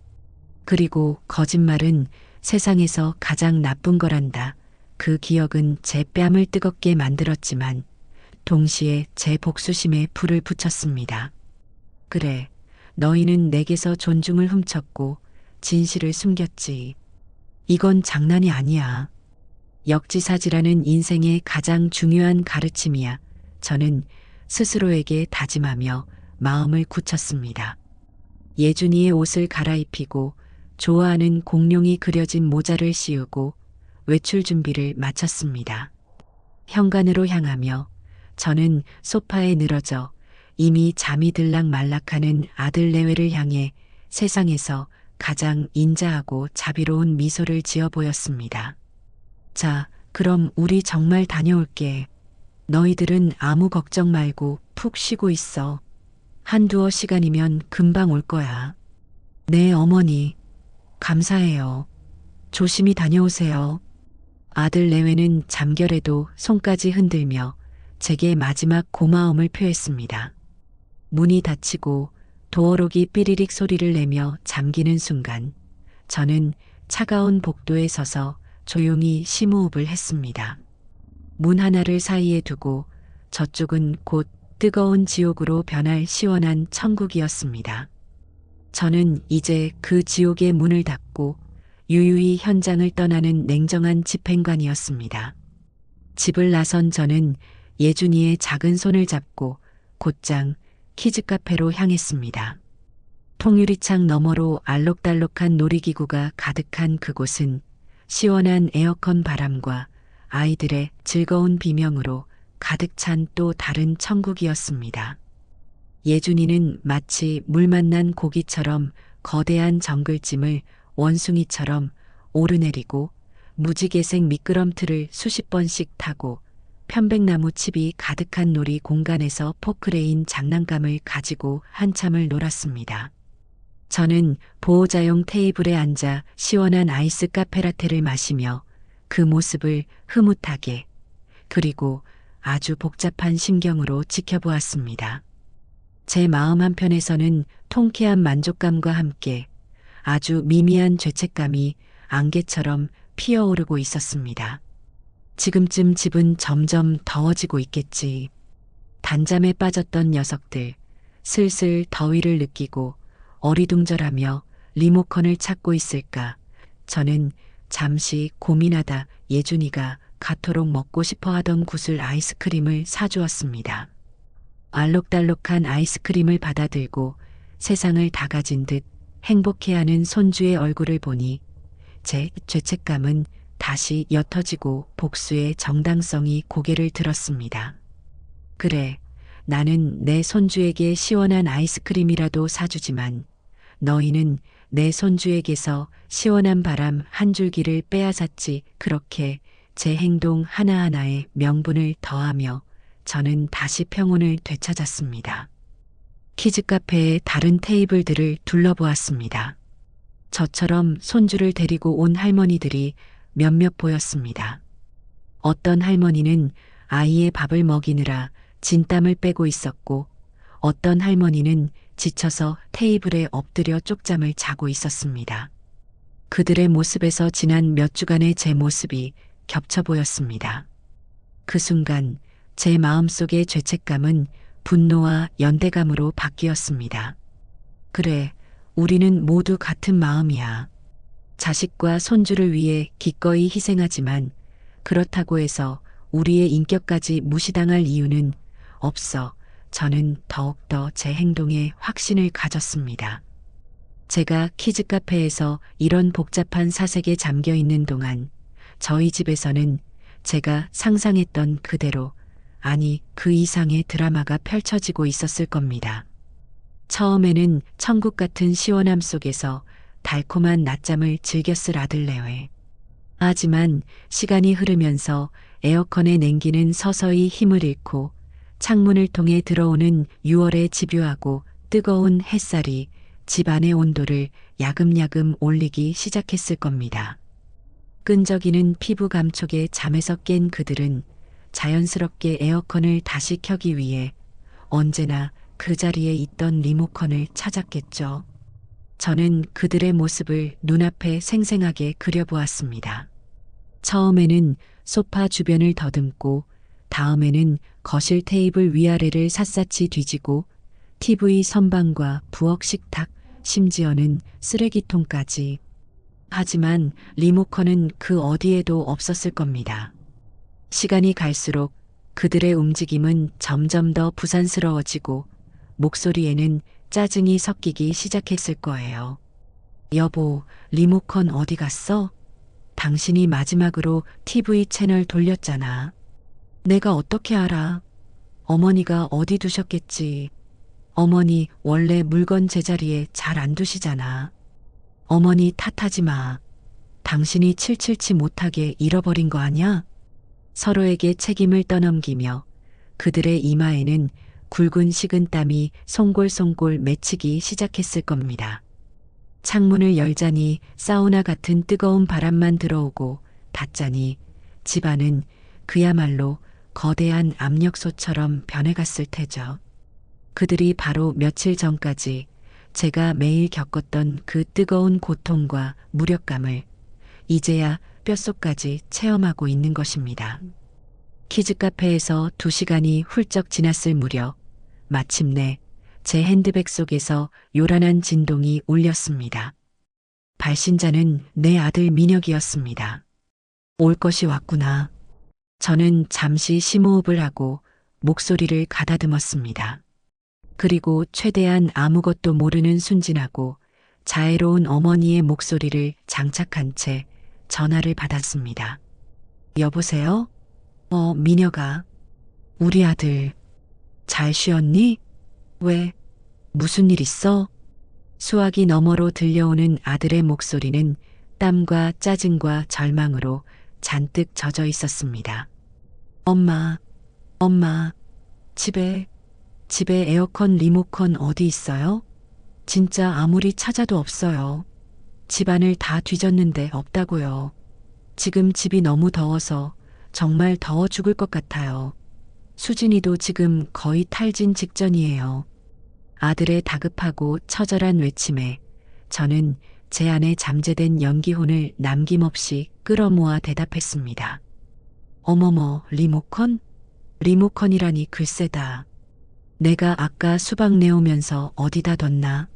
그리고 거짓말은 세상에서 가장 나쁜 거란다. 그 기억은 제 뺨을 뜨겁게 만들었지만 동시에 제 복수심에 불을 붙였습니다. 그래, 너희는 내게서 존중을 훔쳤고 진실을 숨겼지. 이건 장난이 아니야. 역지사지라는 인생의 가장 중요한 가르침이야. 저는 스스로에게 다짐하며 마음을 굳혔습니다. 예준이의 옷을 갈아입히고 좋아하는 공룡이 그려진 모자를 씌우고 외출 준비를 마쳤습니다. 현관으로 향하며 저는 소파에 늘어져 이미 잠이 들락말락하는 아들 내외를 향해 세상에서 가장 인자하고 자비로운 미소를 지어 보였습니다. 자, 그럼 우리 정말 다녀올게. 너희들은 아무 걱정 말고 푹 쉬고 있어. 한두어 시간이면 금방 올 거야. 네, 어머니. 감사해요. 조심히 다녀오세요. 아들 내외는 잠결에도 손까지 흔들며 제게 마지막 고마움을 표했습니다. 문이 닫히고 도어록이 삐리릭 소리를 내며 잠기는 순간 저는 차가운 복도에 서서 조용히 심호흡을 했습니다. 문 하나를 사이에 두고 저쪽은 곧 뜨거운 지옥으로 변할 시원한 천국이었습니다. 저는 이제 그 지옥의 문을 닫고 유유히 현장을 떠나는 냉정한 집행관이었습니다. 집을 나선 저는 예준이의 작은 손을 잡고 곧장 키즈카페로 향했습니다. 통유리창 너머로 알록달록한 놀이기구가 가득한 그곳은 시원한 에어컨 바람과 아이들의 즐거운 비명으로 가득 찬 또 다른 천국이었습니다. 예준이는 마치 물 만난 고기처럼 거대한 정글짐을 원숭이처럼 오르내리고 무지개색 미끄럼틀을 수십 번씩 타고 편백나무 칩이 가득한 놀이 공간에서 포크레인 장난감을 가지고 한참을 놀았습니다. 저는 보호자용 테이블에 앉아 시원한 아이스 카페라테를 마시며 그 모습을 흐뭇하게 그리고 아주 복잡한 심경으로 지켜보았습니다. 제 마음 한편에서는 통쾌한 만족감과 함께 아주 미미한 죄책감이 안개처럼 피어오르고 있었습니다. 지금쯤 집은 점점 더워지고 있겠지. 단잠에 빠졌던 녀석들, 슬슬 더위를 느끼고 어리둥절하며 리모컨을 찾고 있을까. 저는 잠시 고민하다 예준이가 가토록 먹고 싶어 하던 구슬 아이스크림을 사주었습니다. 알록달록한 아이스크림을 받아들고 세상을 다 가진 듯 행복해하는 손주의 얼굴을 보니 제 죄책감은 다시 옅어지고 복수의 정당성이 고개를 들었습니다. 그래, 나는 내 손주에게 시원한 아이스크림이라도 사주지만 너희는 내 손주에게서 시원한 바람 한 줄기를 빼앗았지. 그렇게 제 행동 하나하나에 명분을 더하며 저는 다시 평온을 되찾았습니다. 키즈카페의 다른 테이블들을 둘러보았습니다. 저처럼 손주를 데리고 온 할머니들이 몇몇 보였습니다. 어떤 할머니는 아이의 밥을 먹이느라 진땀을 빼고 있었고 어떤 할머니는 지쳐서 테이블에 엎드려 쪽잠을 자고 있었습니다. 그들의 모습에서 지난 몇 주간의 제 모습이 겹쳐 보였습니다. 그 순간 제 마음속의 죄책감은 분노와 연대감으로 바뀌었습니다. 그래, 우리는 모두 같은 마음이야. 자식과 손주를 위해 기꺼이 희생하지만 그렇다고 해서 우리의 인격까지 무시당할 이유는 없어. 저는 더욱더 제 행동에 확신을 가졌습니다. 제가 키즈카페에서 이런 복잡한 사색에 잠겨 있는 동안 저희 집에서는 제가 상상했던 그대로, 아니 그 이상의 드라마가 펼쳐지고 있었을 겁니다. 처음에는 천국 같은 시원함 속에서 달콤한 낮잠을 즐겼을 아들 레오에. 하지만 시간이 흐르면서 에어컨의 냉기는 서서히 힘을 잃고 창문을 통해 들어오는 6월의 집요하고 뜨거운 햇살이 집 안의 온도를 야금야금 올리기 시작했을 겁니다. 끈적이는 피부 감촉에 잠에서 깬 그들은 자연스럽게 에어컨을 다시 켜기 위해 언제나 그 자리에 있던 리모컨을 찾았겠죠. 저는 그들의 모습을 눈앞에 생생하게 그려보았습니다. 처음에는 소파 주변을 더듬고 다음에는 거실 테이블 위아래를 샅샅이 뒤지고 TV 선반과 부엌 식탁, 심지어는 쓰레기통까지. 하지만 리모컨은 그 어디에도 없었을 겁니다. 시간이 갈수록 그들의 움직임은 점점 더 부산스러워지고 목소리에는 짜증이 섞이기 시작했을 거예요. 여보, 리모컨 어디 갔어? 당신이 마지막으로 TV 채널 돌렸잖아. 내가 어떻게 알아? 어머니가 어디 두셨겠지. 어머니 원래 물건 제자리에 잘 안 두시잖아. 어머니 탓하지 마. 당신이 칠칠치 못하게 잃어버린 거 아냐? 서로에게 책임을 떠넘기며 그들의 이마에는 굵은 식은땀이 송골송골 맺히기 시작했을 겁니다. 창문을 열자니 사우나 같은 뜨거운 바람만 들어오고 닫자니 집안은 그야말로 거대한 압력소처럼 변해갔을 테죠. 그들이 바로 며칠 전까지 제가 매일 겪었던 그 뜨거운 고통과 무력감을 이제야 뼛속까지 체험하고 있는 것입니다. 키즈카페에서 2시간이 훌쩍 지났을 무렵 마침내 제 핸드백 속에서 요란한 진동이 울렸습니다. 발신자는 내 아들 민혁이었습니다. 올 것이 왔구나. 저는 잠시 심호흡을 하고 목소리를 가다듬었습니다. 그리고 최대한 아무것도 모르는 순진하고 자애로운 어머니의 목소리를 장착한 채 전화를 받았습니다. 여보세요? 민혁아. 우리 아들. 잘 쉬었니? 왜? 무슨 일 있어? 수화기 너머로 들려오는 아들의 목소리는 땀과 짜증과 절망으로 잔뜩 젖어 있었습니다. 엄마, 집에 에어컨 리모컨 어디 있어요? 진짜 아무리 찾아도 없어요. 집안을 다 뒤졌는데 없다고요. 지금 집이 너무 더워서 정말 더워 죽을 것 같아요. 수진이도 지금 거의 탈진 직전이에요. 아들의 다급하고 처절한 외침에 저는 제 안에 잠재된 연기혼을 남김없이 끌어모아 대답했습니다. 어머머, 리모컨? 리모컨이라니 글쎄다. 내가 아까 수박 내오면서 어디다 뒀나?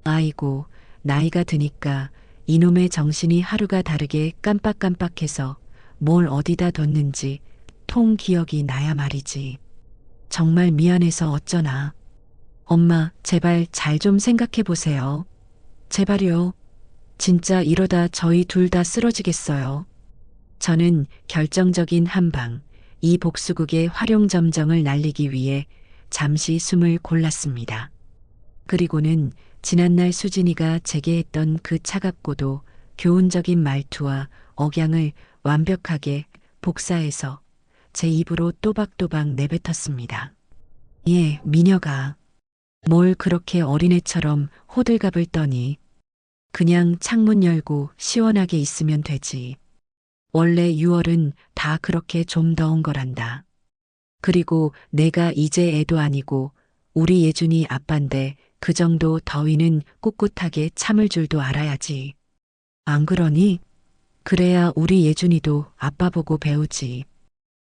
아이고, 나이가 드니까 이놈의 정신이 하루가 다르게 깜빡깜빡해서 뭘 어디다 뒀는지 통 기억이 나야 말이지. 정말 미안해서 어쩌나. 엄마, 제발 잘 좀 생각해 보세요. 제발요. 진짜 이러다 저희 둘 다 쓰러지겠어요. 저는 결정적인 한방, 이 복수극의 활용점정을 날리기 위해 잠시 숨을 골랐습니다. 그리고는 지난날 수진이가 제게 했던 그 차갑고도 교훈적인 말투와 억양을 완벽하게 복사해서 제 입으로 또박또박 내뱉었습니다. 예, 미녀가. 뭘 그렇게 어린애처럼 호들갑을 떠니. 그냥 창문 열고 시원하게 있으면 되지. 원래 6월은 다 그렇게 좀 더운 거란다. 그리고 내가 이제 애도 아니고 우리 예준이 아빤데 그 정도 더위는 꿋꿋하게 참을 줄도 알아야지. 안 그러니? 그래야 우리 예준이도 아빠 보고 배우지.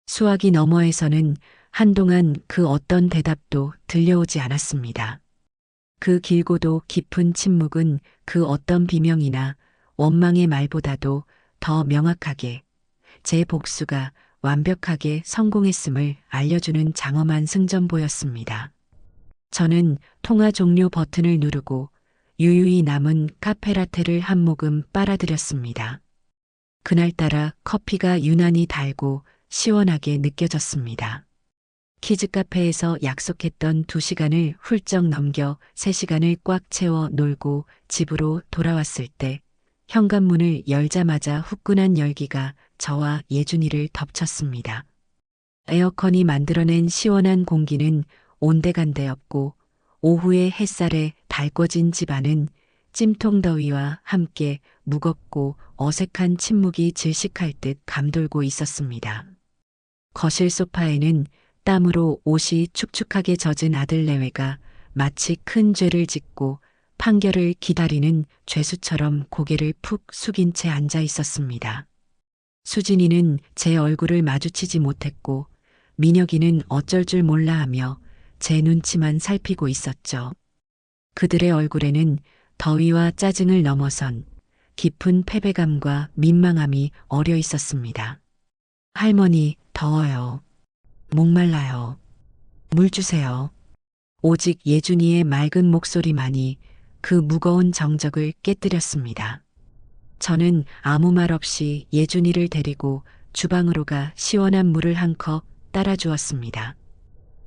수화기 너머에서는 한동안 그 어떤 대답도 들려오지 않았습니다. 그 길고도 깊은 침묵은 그 어떤 비명이나 원망의 말보다도 더 명확하게 제 복수가 완벽하게 성공했음을 알려주는 장엄한 승전보였습니다. 저는 통화 종료 버튼을 누르고 유유히 남은 카페라테를 한 모금 빨아들였습니다. 그날따라 커피가 유난히 달고 시원하게 느껴졌습니다. 키즈카페에서 약속했던 2시간을 훌쩍 넘겨 3시간을 꽉 채워 놀고 집으로 돌아왔을 때 현관문을 열자마자 후끈한 열기가 저와 예준이를 덮쳤습니다. 에어컨이 만들어낸 시원한 공기는 온데간데 없고 오후의 햇살에 달궈진 집안은 찜통더위와 함께 무겁고 어색한 침묵이 질식할 듯 감돌고 있었습니다. 거실 소파에는 땀으로 옷이 축축하게 젖은 아들 내외가 마치 큰 죄를 짓고 판결을 기다리는 죄수처럼 고개를 푹 숙인 채 앉아 있었습니다. 수진이는 제 얼굴을 마주치지 못했고 민혁이는 어쩔 줄 몰라 하며 제 눈치만 살피고 있었죠. 그들의 얼굴에는 더위와 짜증을 넘어선 깊은 패배감과 민망함이 어려 있었습니다. 할머니, 더워요. 목말라요. 물 주세요. 오직 예준이의 맑은 목소리만이 그 무거운 정적을 깨뜨렸습니다. 저는 아무 말 없이 예준이를 데리고 주방으로 가 시원한 물을 한 컵 따라 주었습니다.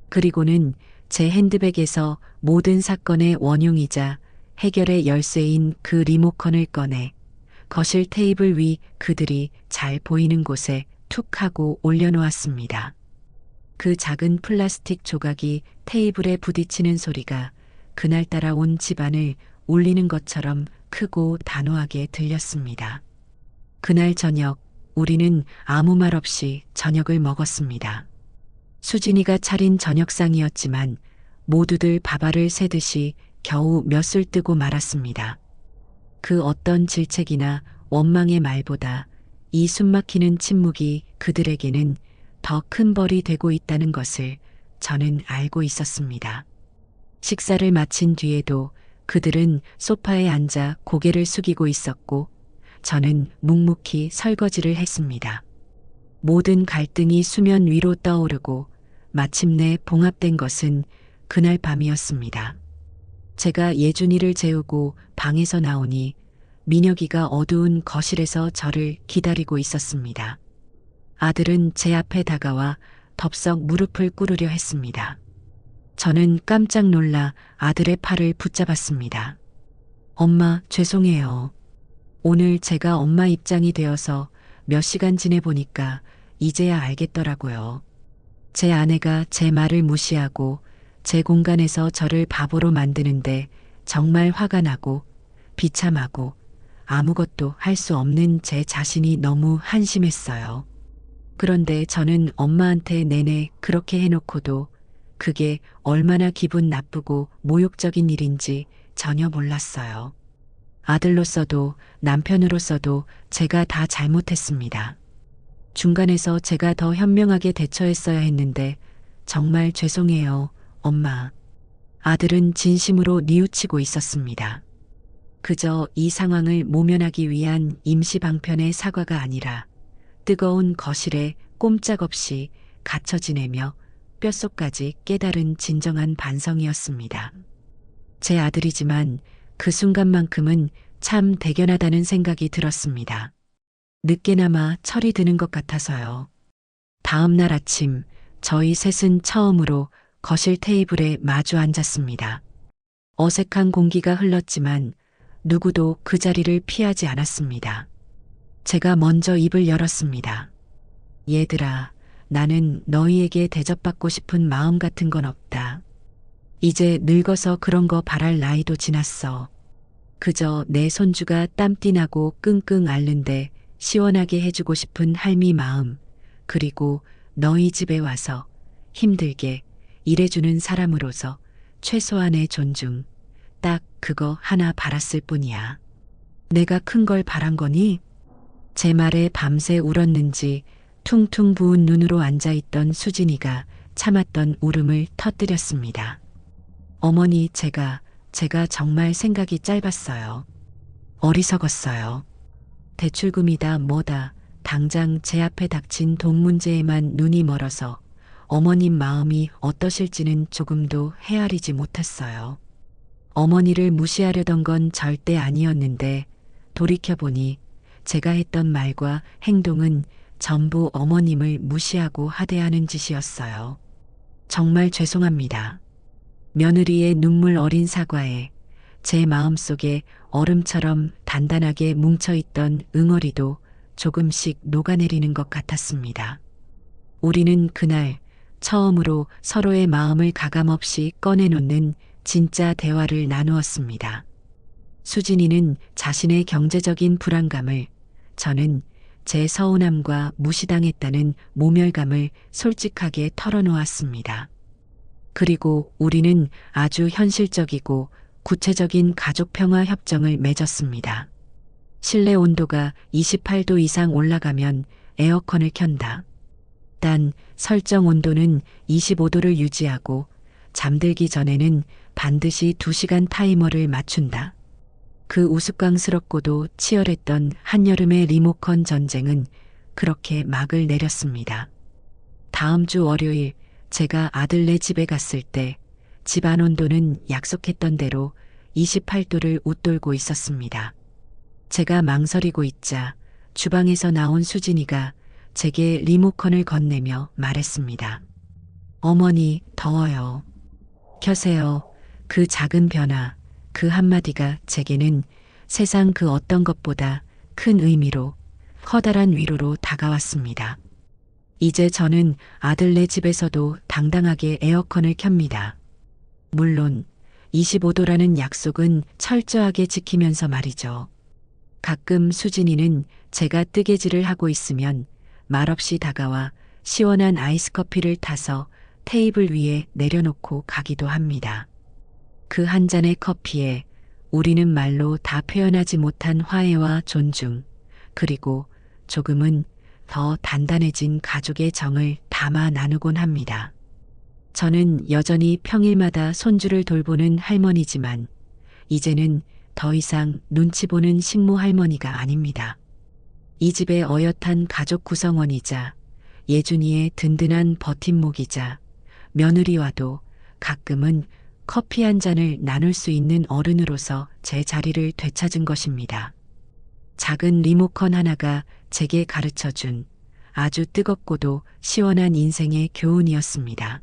그리고는 제 핸드백에서 모든 사건의 원흉이자 해결의 열쇠인 그 리모컨을 꺼내 거실 테이블 위 그들이 잘 보이는 곳에 툭 하고 올려놓았습니다. 그 작은 플라스틱 조각이 테이블에 부딪히는 소리가 그날따라 온 집안을 울리는 것처럼 크고 단호하게 들렸습니다. 그날 저녁 우리는 아무 말 없이 저녁을 먹었습니다. 수진이가 차린 저녁상이었지만 모두들 밥알을 새듯이 겨우 몇 술 뜨고 말았습니다. 그 어떤 질책이나 원망의 말보다 이 숨막히는 침묵이 그들에게는 더 큰 벌이 되고 있다는 것을 저는 알고 있었습니다. 식사를 마친 뒤에도 그들은 소파에 앉아 고개를 숙이고 있었고 저는 묵묵히 설거지를 했습니다. 모든 갈등이 수면 위로 떠오르고 마침내 봉합된 것은 그날 밤이었습니다. 제가 예준이를 재우고 방에서 나오니 민혁이가 어두운 거실에서 저를 기다리고 있었습니다. 아들은 제 앞에 다가와 덥석 무릎을 꿇으려 했습니다. 저는 깜짝 놀라 아들의 팔을 붙잡았습니다. 엄마, 죄송해요. 오늘 제가 엄마 입장이 되어서 몇 시간 지내보니까 이제야 알겠더라고요. 제 아내가 제 말을 무시하고 제 공간에서 저를 바보로 만드는데 정말 화가 나고 비참하고 아무것도 할 수 없는 제 자신이 너무 한심했어요. 그런데 저는 엄마한테 내내 그렇게 해놓고도 그게 얼마나 기분 나쁘고 모욕적인 일인지 전혀 몰랐어요. 아들로서도 남편으로서도 제가 다 잘못했습니다. 중간에서 제가 더 현명하게 대처했어야 했는데 정말 죄송해요, 엄마. 아들은 진심으로 뉘우치고 있었습니다. 그저 이 상황을 모면하기 위한 임시 방편의 사과가 아니라 뜨거운 거실에 꼼짝없이 갇혀 지내며 뼛속까지 깨달은 진정한 반성이었습니다. 제 아들이지만 그 순간만큼은 참 대견하다는 생각이 들었습니다. 늦게나마 철이 드는 것 같아서요. 다음 날 아침 저희 셋은 처음으로 거실 테이블에 마주 앉았습니다. 어색한 공기가 흘렀지만 누구도 그 자리를 피하지 않았습니다. 제가 먼저 입을 열었습니다. 얘들아, 나는 너희에게 대접받고 싶은 마음 같은 건 없다. 이제 늙어서 그런 거 바랄 나이도 지났어. 그저 내 손주가 땀띠나고 끙끙 앓는데 시원하게 해주고 싶은 할미 마음, 그리고 너희 집에 와서 힘들게 일해주는 사람으로서 최소한의 존중, 딱 그거 하나 바랐을 뿐이야. 내가 큰 걸 바란 거니? 제 말에 밤새 울었는지 퉁퉁 부은 눈으로 앉아있던 수진이가 참았던 울음을 터뜨렸습니다. 어머니, 제가 정말 생각이 짧았어요. 어리석었어요. 대출금이다 뭐다 당장 제 앞에 닥친 돈 문제에만 눈이 멀어서 어머님 마음이 어떠실지는 조금도 헤아리지 못했어요. 어머니를 무시하려던 건 절대 아니었는데 돌이켜보니 제가 했던 말과 행동은 전부 어머님을 무시하고 하대하는 짓이었어요. 정말 죄송합니다. 며느리의 눈물 어린 사과에 제 마음속에 얼음처럼 단단하게 뭉쳐있던 응어리도 조금씩 녹아내리는 것 같았습니다. 우리는 그날 처음으로 서로의 마음을 가감없이 꺼내놓는 진짜 대화를 나누었습니다. 수진이는 자신의 경제적인 불안감을, 저는 제 서운함과 무시당했다는 모멸감을 솔직하게 털어놓았습니다. 그리고 우리는 아주 현실적이고 구체적인 가족 평화 협정을 맺었습니다. 실내 온도가 28도 이상 올라가면 에어컨을 켠다. 단 설정 온도는 25도를 유지하고 잠들기 전에는 반드시 2시간 타이머를 맞춘다. 그 우스꽝스럽고도 치열했던 한여름의 리모컨 전쟁은 그렇게 막을 내렸습니다. 다음 주 월요일 제가 아들네 집에 갔을 때 집안 온도는 약속했던 대로 28도를 웃돌고 있었습니다. 제가 망설이고 있자 주방에서 나온 수진이가 제게 리모컨을 건네며 말했습니다. 어머니, 더워요. 켜세요. 그 작은 변화, 그 한마디가 제게는 세상 그 어떤 것보다 큰 의미로 커다란 위로로 다가왔습니다. 이제 저는 아들네 집에서도 당당하게 에어컨을 켭니다. 물론 25도라는 약속은 철저하게 지키면서 말이죠. 가끔 수진이는 제가 뜨개질을 하고 있으면 말없이 다가와 시원한 아이스커피를 타서 테이블 위에 내려놓고 가기도 합니다. 그 한 잔의 커피에 우리는 말로 다 표현하지 못한 화해와 존중, 그리고 조금은 더 단단해진 가족의 정을 담아 나누곤 합니다. 저는 여전히 평일마다 손주를 돌보는 할머니지만 이제는 더 이상 눈치 보는 식모 할머니가 아닙니다. 이 집의 어엿한 가족 구성원이자 예준이의 든든한 버팀목이자 며느리와도 가끔은 커피 한 잔을 나눌 수 있는 어른으로서 제 자리를 되찾은 것입니다. 작은 리모컨 하나가 제게 가르쳐준 아주 뜨겁고도 시원한 인생의 교훈이었습니다.